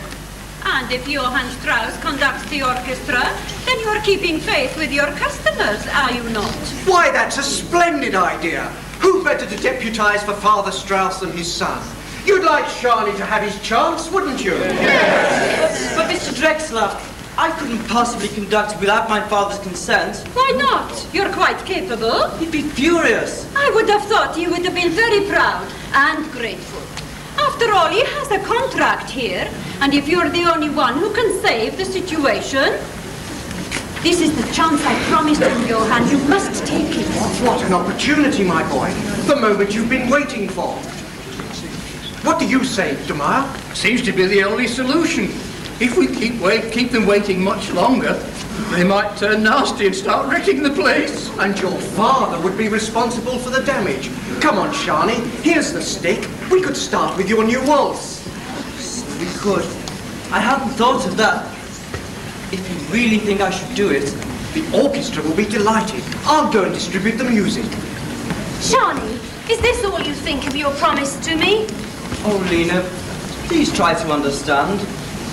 And if Johann Strauss conducts the orchestra, then you're keeping faith with your customers, are you not? Why, that's a splendid idea. Who better to deputize for Father Strauss than his son? You'd like Charlie to have his chance, wouldn't you? Yes. But Mr. Drexler, I couldn't possibly conduct without my father's consent. Why not? You're quite capable. He'd be furious. I would have thought you would have been very proud and grateful. After all, he has a contract here, and if you're the only one who can save the situation, this is the chance I promised you, Johann. You must take it. What an opportunity, my boy. The moment you've been waiting for. What do you say, Demar? Seems to be the only solution. If we keep them waiting much longer, they might turn nasty and start wrecking the place. And your father would be responsible for the damage. Come on, Shani, here's the stick. We could start with your new waltz. We could. I hadn't thought of that. If you really think I should do it, the orchestra will be delighted. I'll go and distribute the music. Shani, is this all you think of your promise to me? Oh, Lena, please try to understand.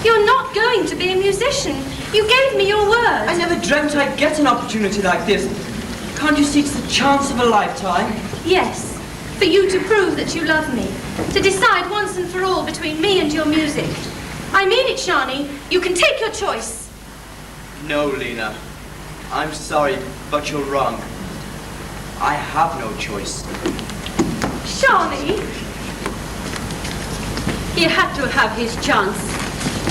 You're not going to be a musician. You gave me your word. I never dreamt I'd get an opportunity like this. Can't you see it's the chance of a lifetime? Yes, for you to prove that you love me. To decide once and for all between me and your music. I mean it, Shani. You can take your choice. No, Lena. I'm sorry, but you're wrong. I have no choice. Shani? He had to have his chance.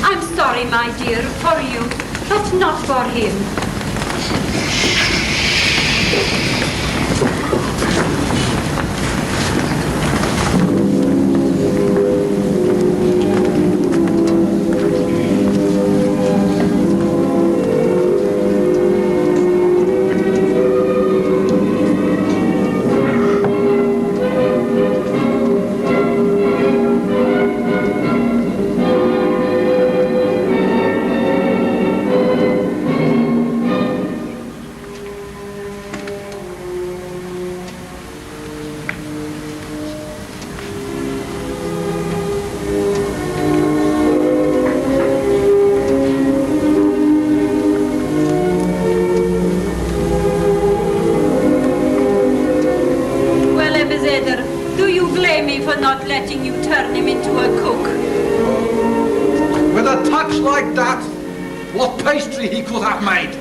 I'm sorry, my dear, for you, but not for him. He could have made.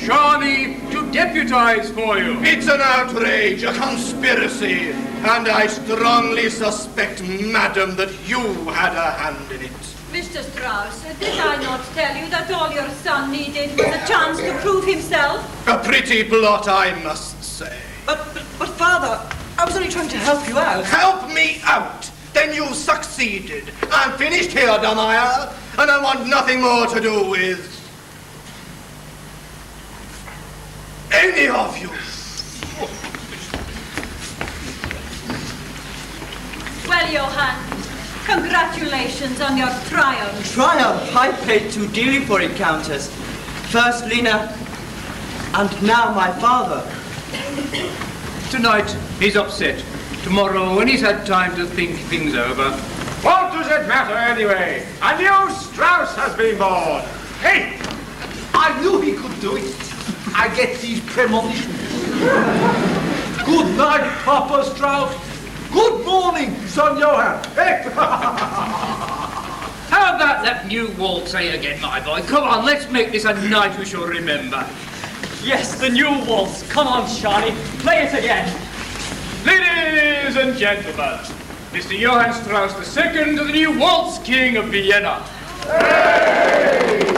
Shawnee to deputize for you. It's an outrage, a conspiracy, and I strongly suspect, madam, that you had a hand in it. Mr. Strauss, did I not tell you that all your son needed was a chance to prove himself? A pretty plot, I must say. But Father, I was only trying to help you out. Help me out! Then you've succeeded. I'm finished here, Damaya, and I want nothing more to do with any of you. Well, Johann, congratulations on your triumph. Triumph? I paid too dearly for it, Countess. First Lena, and now my father. Tonight, he's upset. Tomorrow, when he's had time to think things over. What does it matter anyway? A new Strauss has been born. Hey! I knew he could do it. I get these premonitions. Good night, Papa Strauss. Good morning, son Johann. Hey! How about that new waltz again, my boy? Come on, let's make this a night we shall remember. Yes, the new waltz. Come on, Charlie. Play it again. Ladies and gentlemen, Mr. Johann Strauss II, the new waltz king of Vienna. Hey!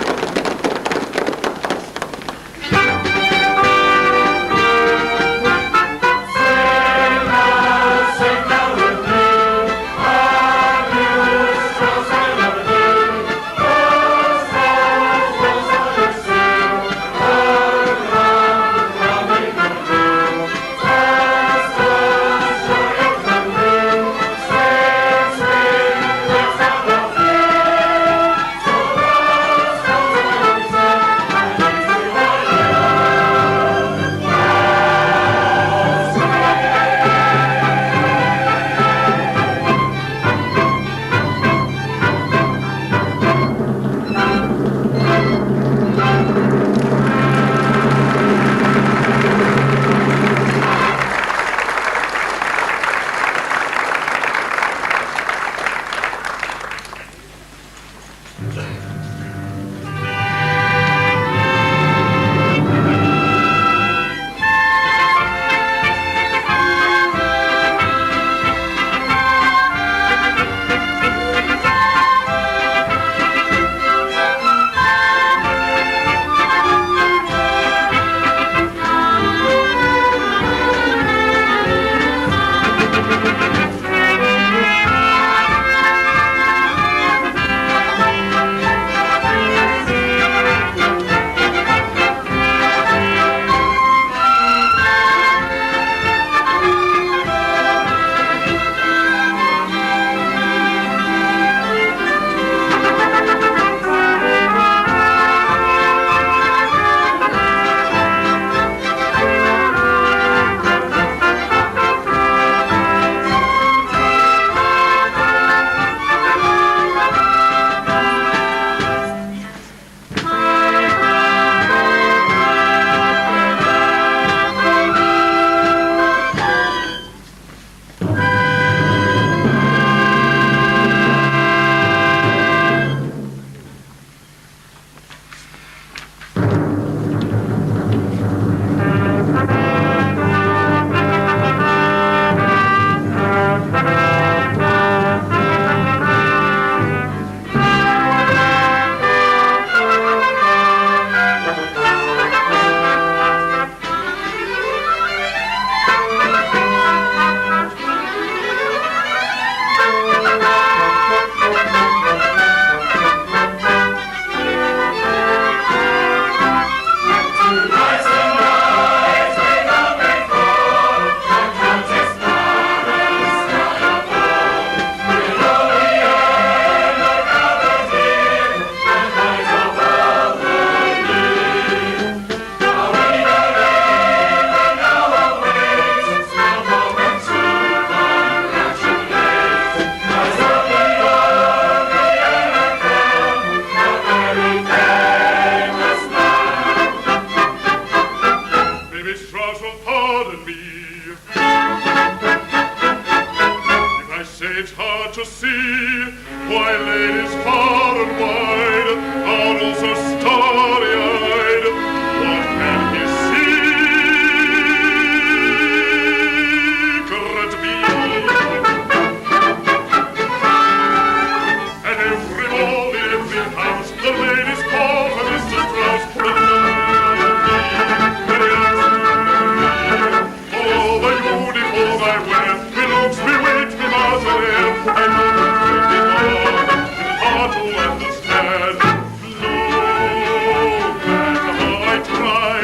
I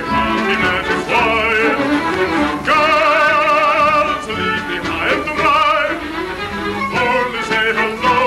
can't imagine why. Girls, leave me high and dry. Only say hello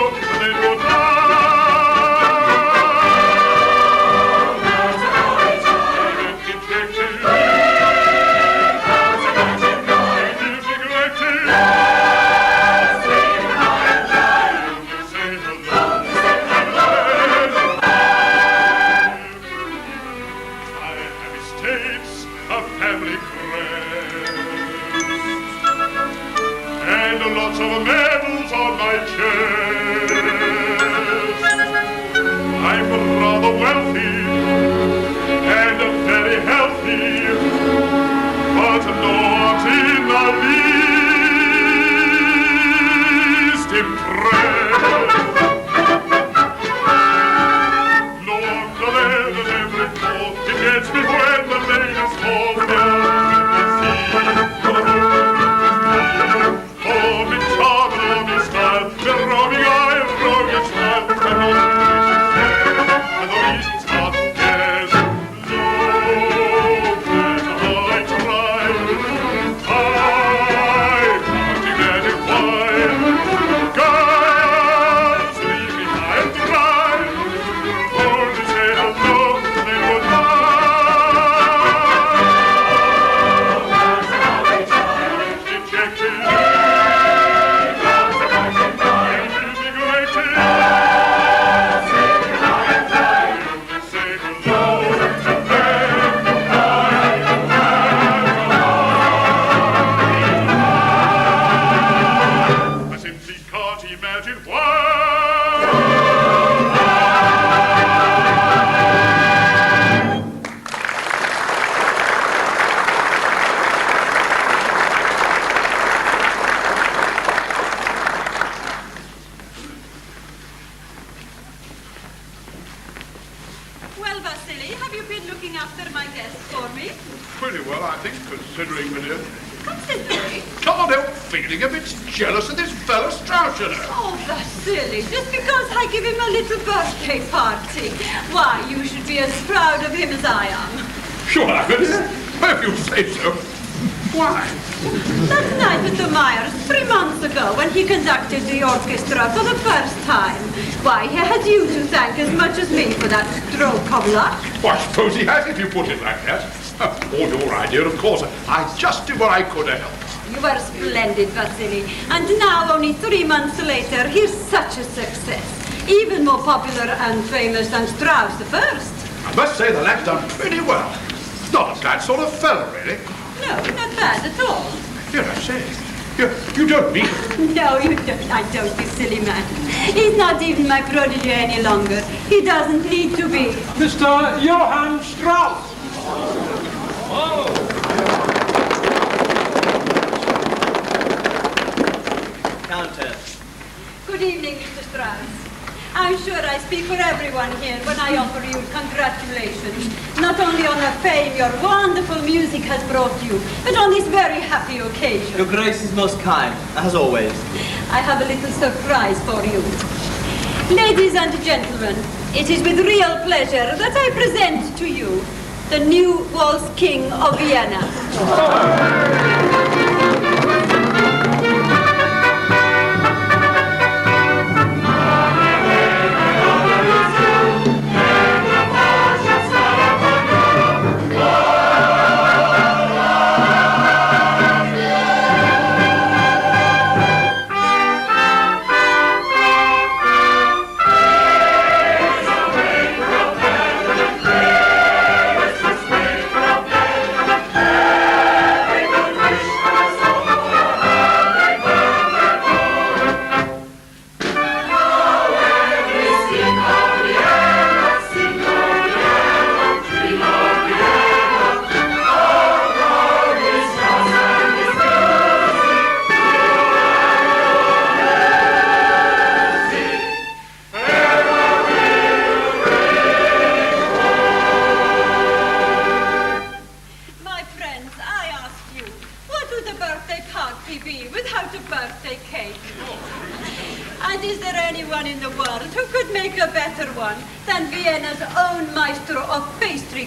and then lots of medals on my chest. I'm rather wealthy and very healthy, but not in the least impressed. Lord, the letters every fall, it gets me when the ladies fall down. Jealous of this fellow Strauss, you know. Oh, Vasily, just because I give him a little birthday party. Why, you should be as proud of him as I am. Sure, Agnes. If you say so. Why? That night at the Myers, 3 months ago, when he conducted the orchestra for the first time. Why, he had you to thank as much as me for that stroke of luck. Well, I suppose he has, if you put it like that. All your idea, of course. I just did what I could to help. You were splendid, Vasily. And now, only 3 months later, he's such a success. Even more popular and famous than Strauss the First. I must say the lad's done pretty well. Not a bad sort of fellow, really. No, not bad at all. Here, I say. You don't mean it. No, you don't. I don't, you silly man. He's not even my protege any longer. He doesn't need to be. Mr. Johann Strauss. Oh. Countess. Good evening, Mr. Strauss. I'm sure I speak for everyone here when I offer you congratulations, not only on the fame your wonderful music has brought you, but on this very happy occasion. Your Grace is most kind, as always. I have a little surprise for you. Ladies and gentlemen, it is with real pleasure that I present to you the new Waltz King of Vienna.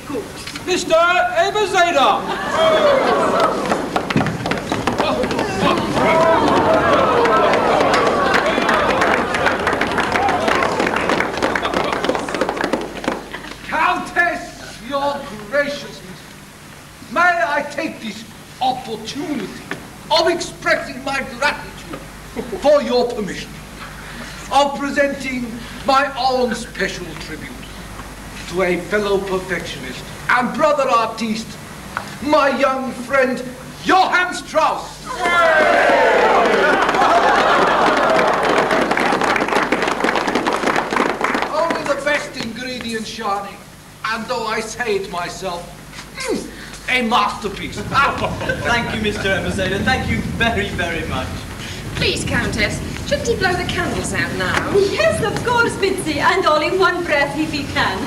cooks. Mr. Ebezeda! Countess, your graciousness, may I take this opportunity of expressing my gratitude for your permission, of presenting my own special tribute to a fellow perfectionist and brother artiste, my young friend, Johann Strauss. Only the best ingredients, Shani, and though I say it myself, a masterpiece. Thank you, Mr. Emerson. Thank you very, very much. Please, Countess, shouldn't he blow the candles out now? Yes, of course, Mitzi, and all in one breath if he can.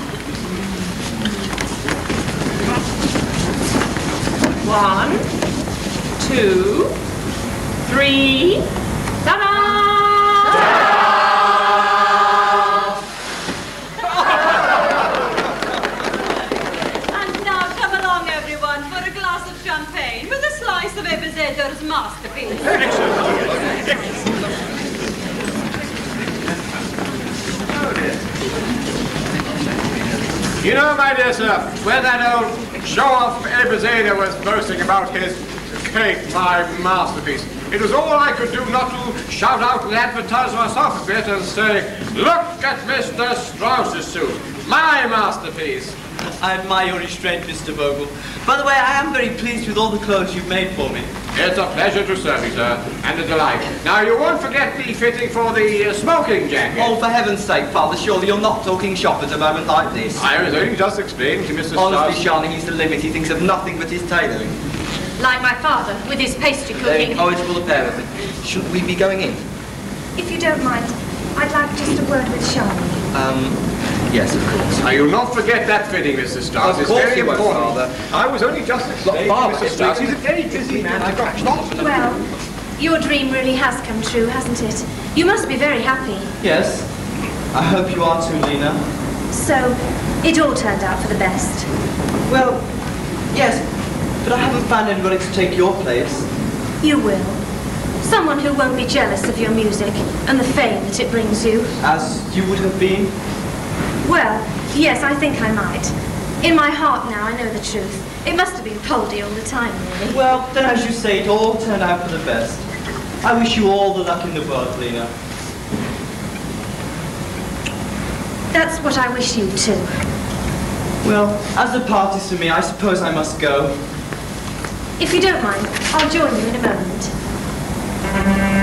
1, 2, 3. Ta-da! And now come along, everyone, for a glass of champagne with a slice of Ebeneser's masterpiece. You know, my dear sir, where that old show-off Ebezeda was boasting about his cake, my masterpiece, it was all I could do not to shout out and advertise myself a bit and say, look at Mr. Strauss's suit, my masterpiece. I admire your restraint, Mr. Vogel. By the way, I am very pleased with all the clothes you've made for me. It's a pleasure to serve you, sir, and a delight. Now, you won't forget the fitting for the smoking jacket. Oh, for heaven's sake, Father, surely you're not talking shop at a moment like this. I was only just explaining to Mr. Strauss. Honestly, Charlie, he's the limit. He thinks of nothing but his tailoring. Like my father, with his pastry cooking. Oh, it's full of pair of it. Should we be going in? If you don't mind, I'd like just a word with Charlie. Yes, of course. Now, you'll not forget that fitting, Mr. Strauss. Of course it's very you won't, important. Father. I was only just explaining to Father, Mr. Strauss. He's a very busy man. I've got lots of... Well, your dream really has come true, hasn't it? You must be very happy. Yes. I hope you are too, Lena. So, it all turned out for the best. Well, yes, but I haven't found anybody to take your place. You will. Someone who won't be jealous of your music and the fame that it brings you. As you would have been? Well, yes, I think I might. In my heart now, I know the truth. It must have been Poldy all the time, really. Well, then as you say, it all turned out for the best. I wish you all the luck in the world, Lena. That's what I wish you too. Well, as the party's for me, I suppose I must go. If you don't mind, I'll join you in a moment. Sweet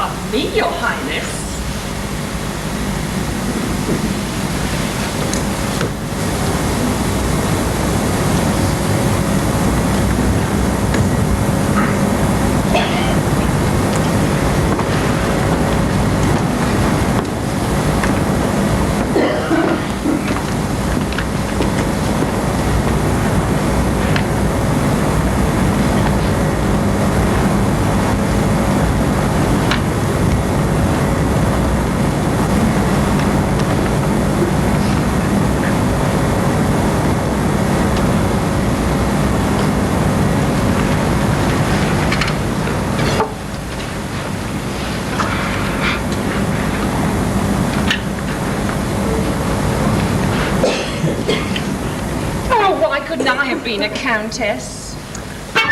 Not me, Your Highness. Being a countess. What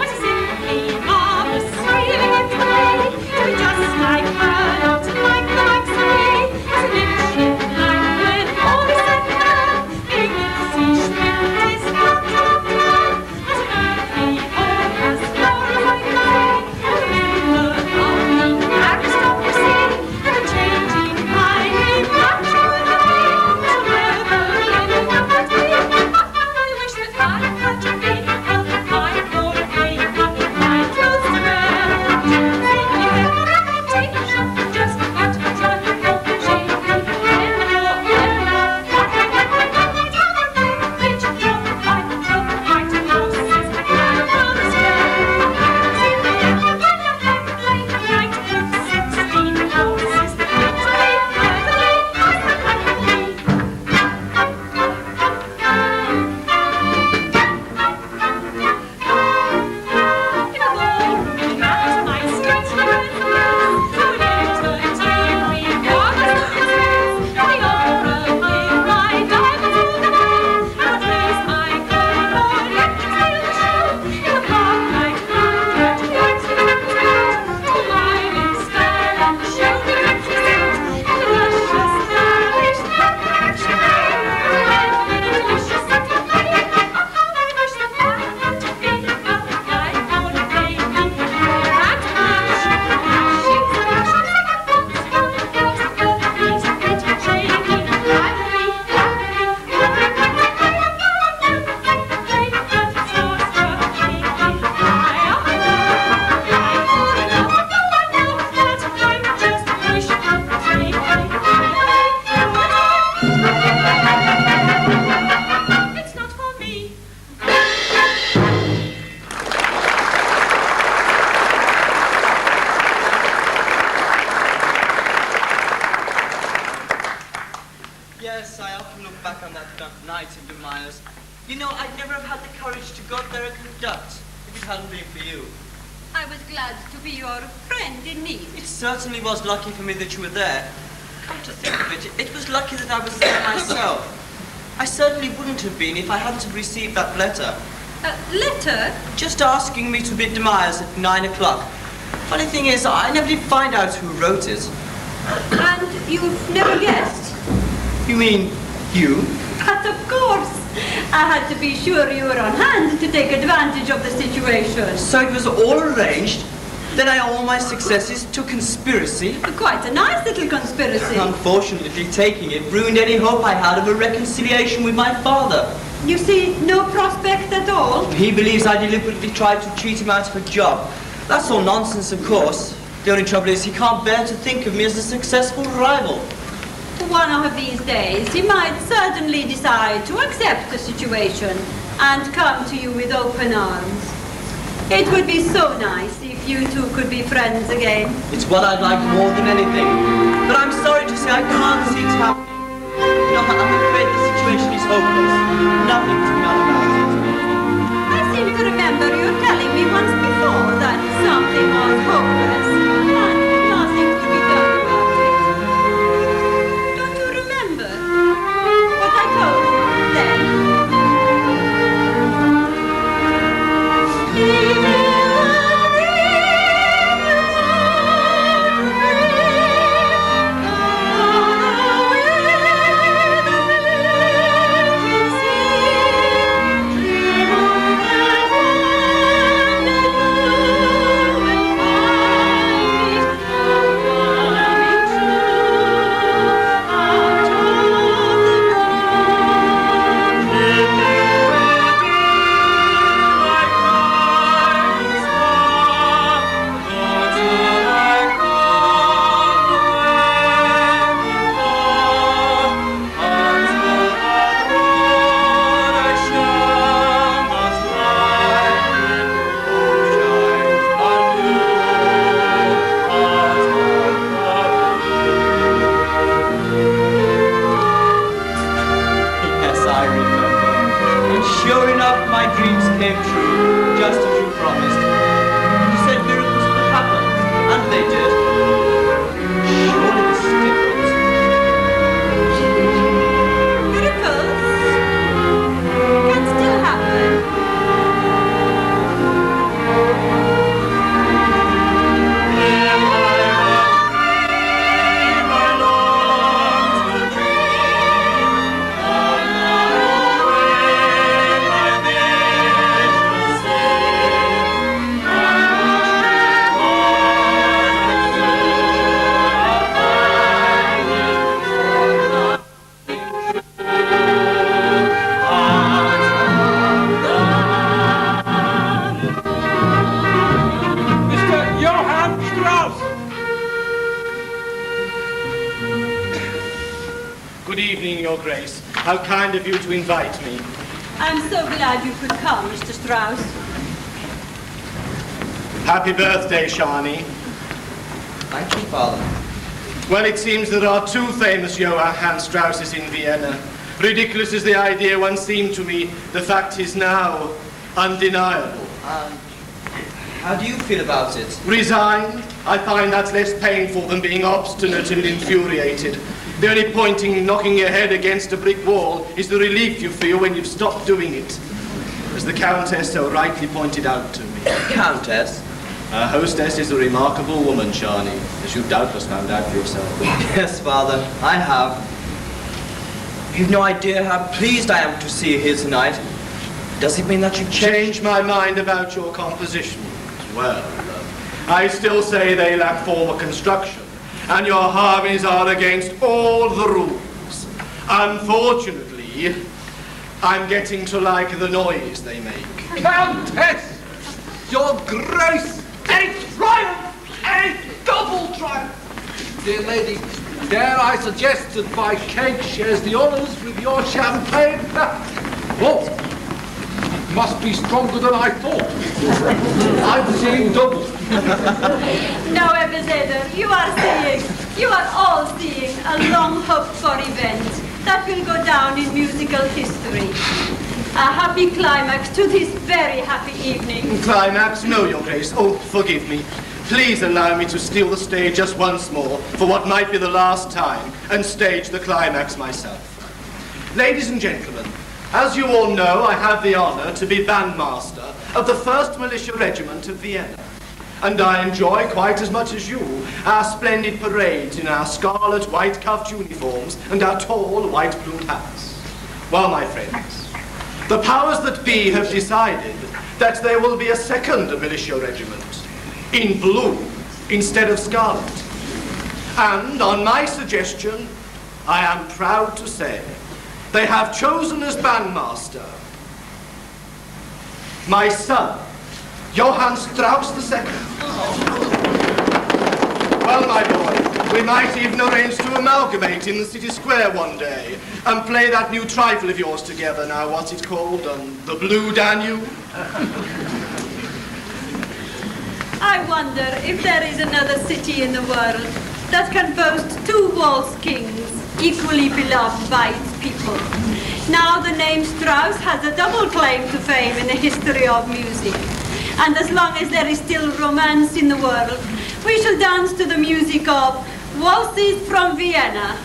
is it? Marvelous, sailing into the bay, to be just like her, not to like the likes of me. As a little ship like when all is said and done, being in the sea schmidt is not to love the man. As an earthly home, as far as I can see, and a member of the aristocracy, and a changing mind in natural way. Yes, I often look back on that night in the Myers. You know, I'd never have had the courage to go up there and conduct if it hadn't been for you. I was glad to be your friend in need. It certainly was lucky for me that you were there. Come to think of it, it was lucky that I was there myself. I certainly wouldn't have been if I hadn't have received that letter. Letter? Just asking me to meet the Myers at 9 o'clock. Funny thing is, I never did find out who wrote it. And you've never guessed? You mean you? But of course. I had to be sure you were on hand to take advantage of the situation. So it was all arranged? Then I owe all my successes to conspiracy? Quite a nice little conspiracy. Unfortunately, taking it ruined any hope I had of a reconciliation with my father. You see no prospect at all? He believes I deliberately tried to cheat him out of a job. That's all nonsense, of course. The only trouble is he can't bear to think of me as a successful rival. One of these days, he might certainly decide to accept the situation and come to you with open arms. It would be so nice if you two could be friends again. It's what I'd like more than anything. But I'm sorry to say I can't see it happening. No, I'm afraid the situation is hopeless. Nothing to be done about it. I seem to remember you telling me once before that something was hopeless and nothing to be done about it. Don't you remember what I told you then? evening, Your Grace. How kind of you to invite me. I'm so glad you could come, Mr. Strauss. Happy birthday, Shani. Thank you, Father. Well, it seems there are two famous Johann Strausses in Vienna. Ridiculous as the idea once seemed to me, the fact is now undeniable. How do you feel about it? Resigned? I find that's less painful than being obstinate and infuriated. The only pointing, knocking your head against a brick wall is the relief you feel when you've stopped doing it. As the Countess so rightly pointed out to me. Countess? Our hostess is a remarkable woman, Shani, as you've doubtless found out for yourself. Yes, Father, I have. You've no idea how pleased I am to see you here tonight. Does it mean that you've changed my mind about your composition? Well, I still say they lack formal construction, and your harmonies are against all the rules. Unfortunately, I'm getting to like the noise they make. Countess! Your Grace! A triumph! A double triumph! Dear lady, dare I suggest that my cake shares the honours with your champagne? Oh, it must be stronger than I thought. I'm seeing double. No, Ebenezer, you are all seeing a long hoped for event that will go down in musical history. A happy climax to this very happy evening. Climax? No, Your Grace. Oh, forgive me. Please allow me to steal the stage just once more for what might be the last time and stage the climax myself. Ladies and gentlemen, as you all know, I have the honor to be bandmaster of the 1st Militia Regiment of Vienna. And I enjoy quite as much as you our splendid parades in our scarlet white-cuffed uniforms and our tall white-plumed hats. Well, my friends, the powers that be have decided that there will be a 2nd militia regiment in blue instead of scarlet. And on my suggestion, I am proud to say, they have chosen as bandmaster my son, Johann Strauss II. Well, my boy, we might even arrange to amalgamate in the city square one day and play that new trifle of yours together. Now, what's it called? The Blue Danube? I wonder if there is another city in the world that can boast 2 waltz kings equally beloved by its people. Now the name Strauss has a double claim to fame in the history of music. And as long as there is still romance in the world, we shall dance to the music of Waltzes from Vienna.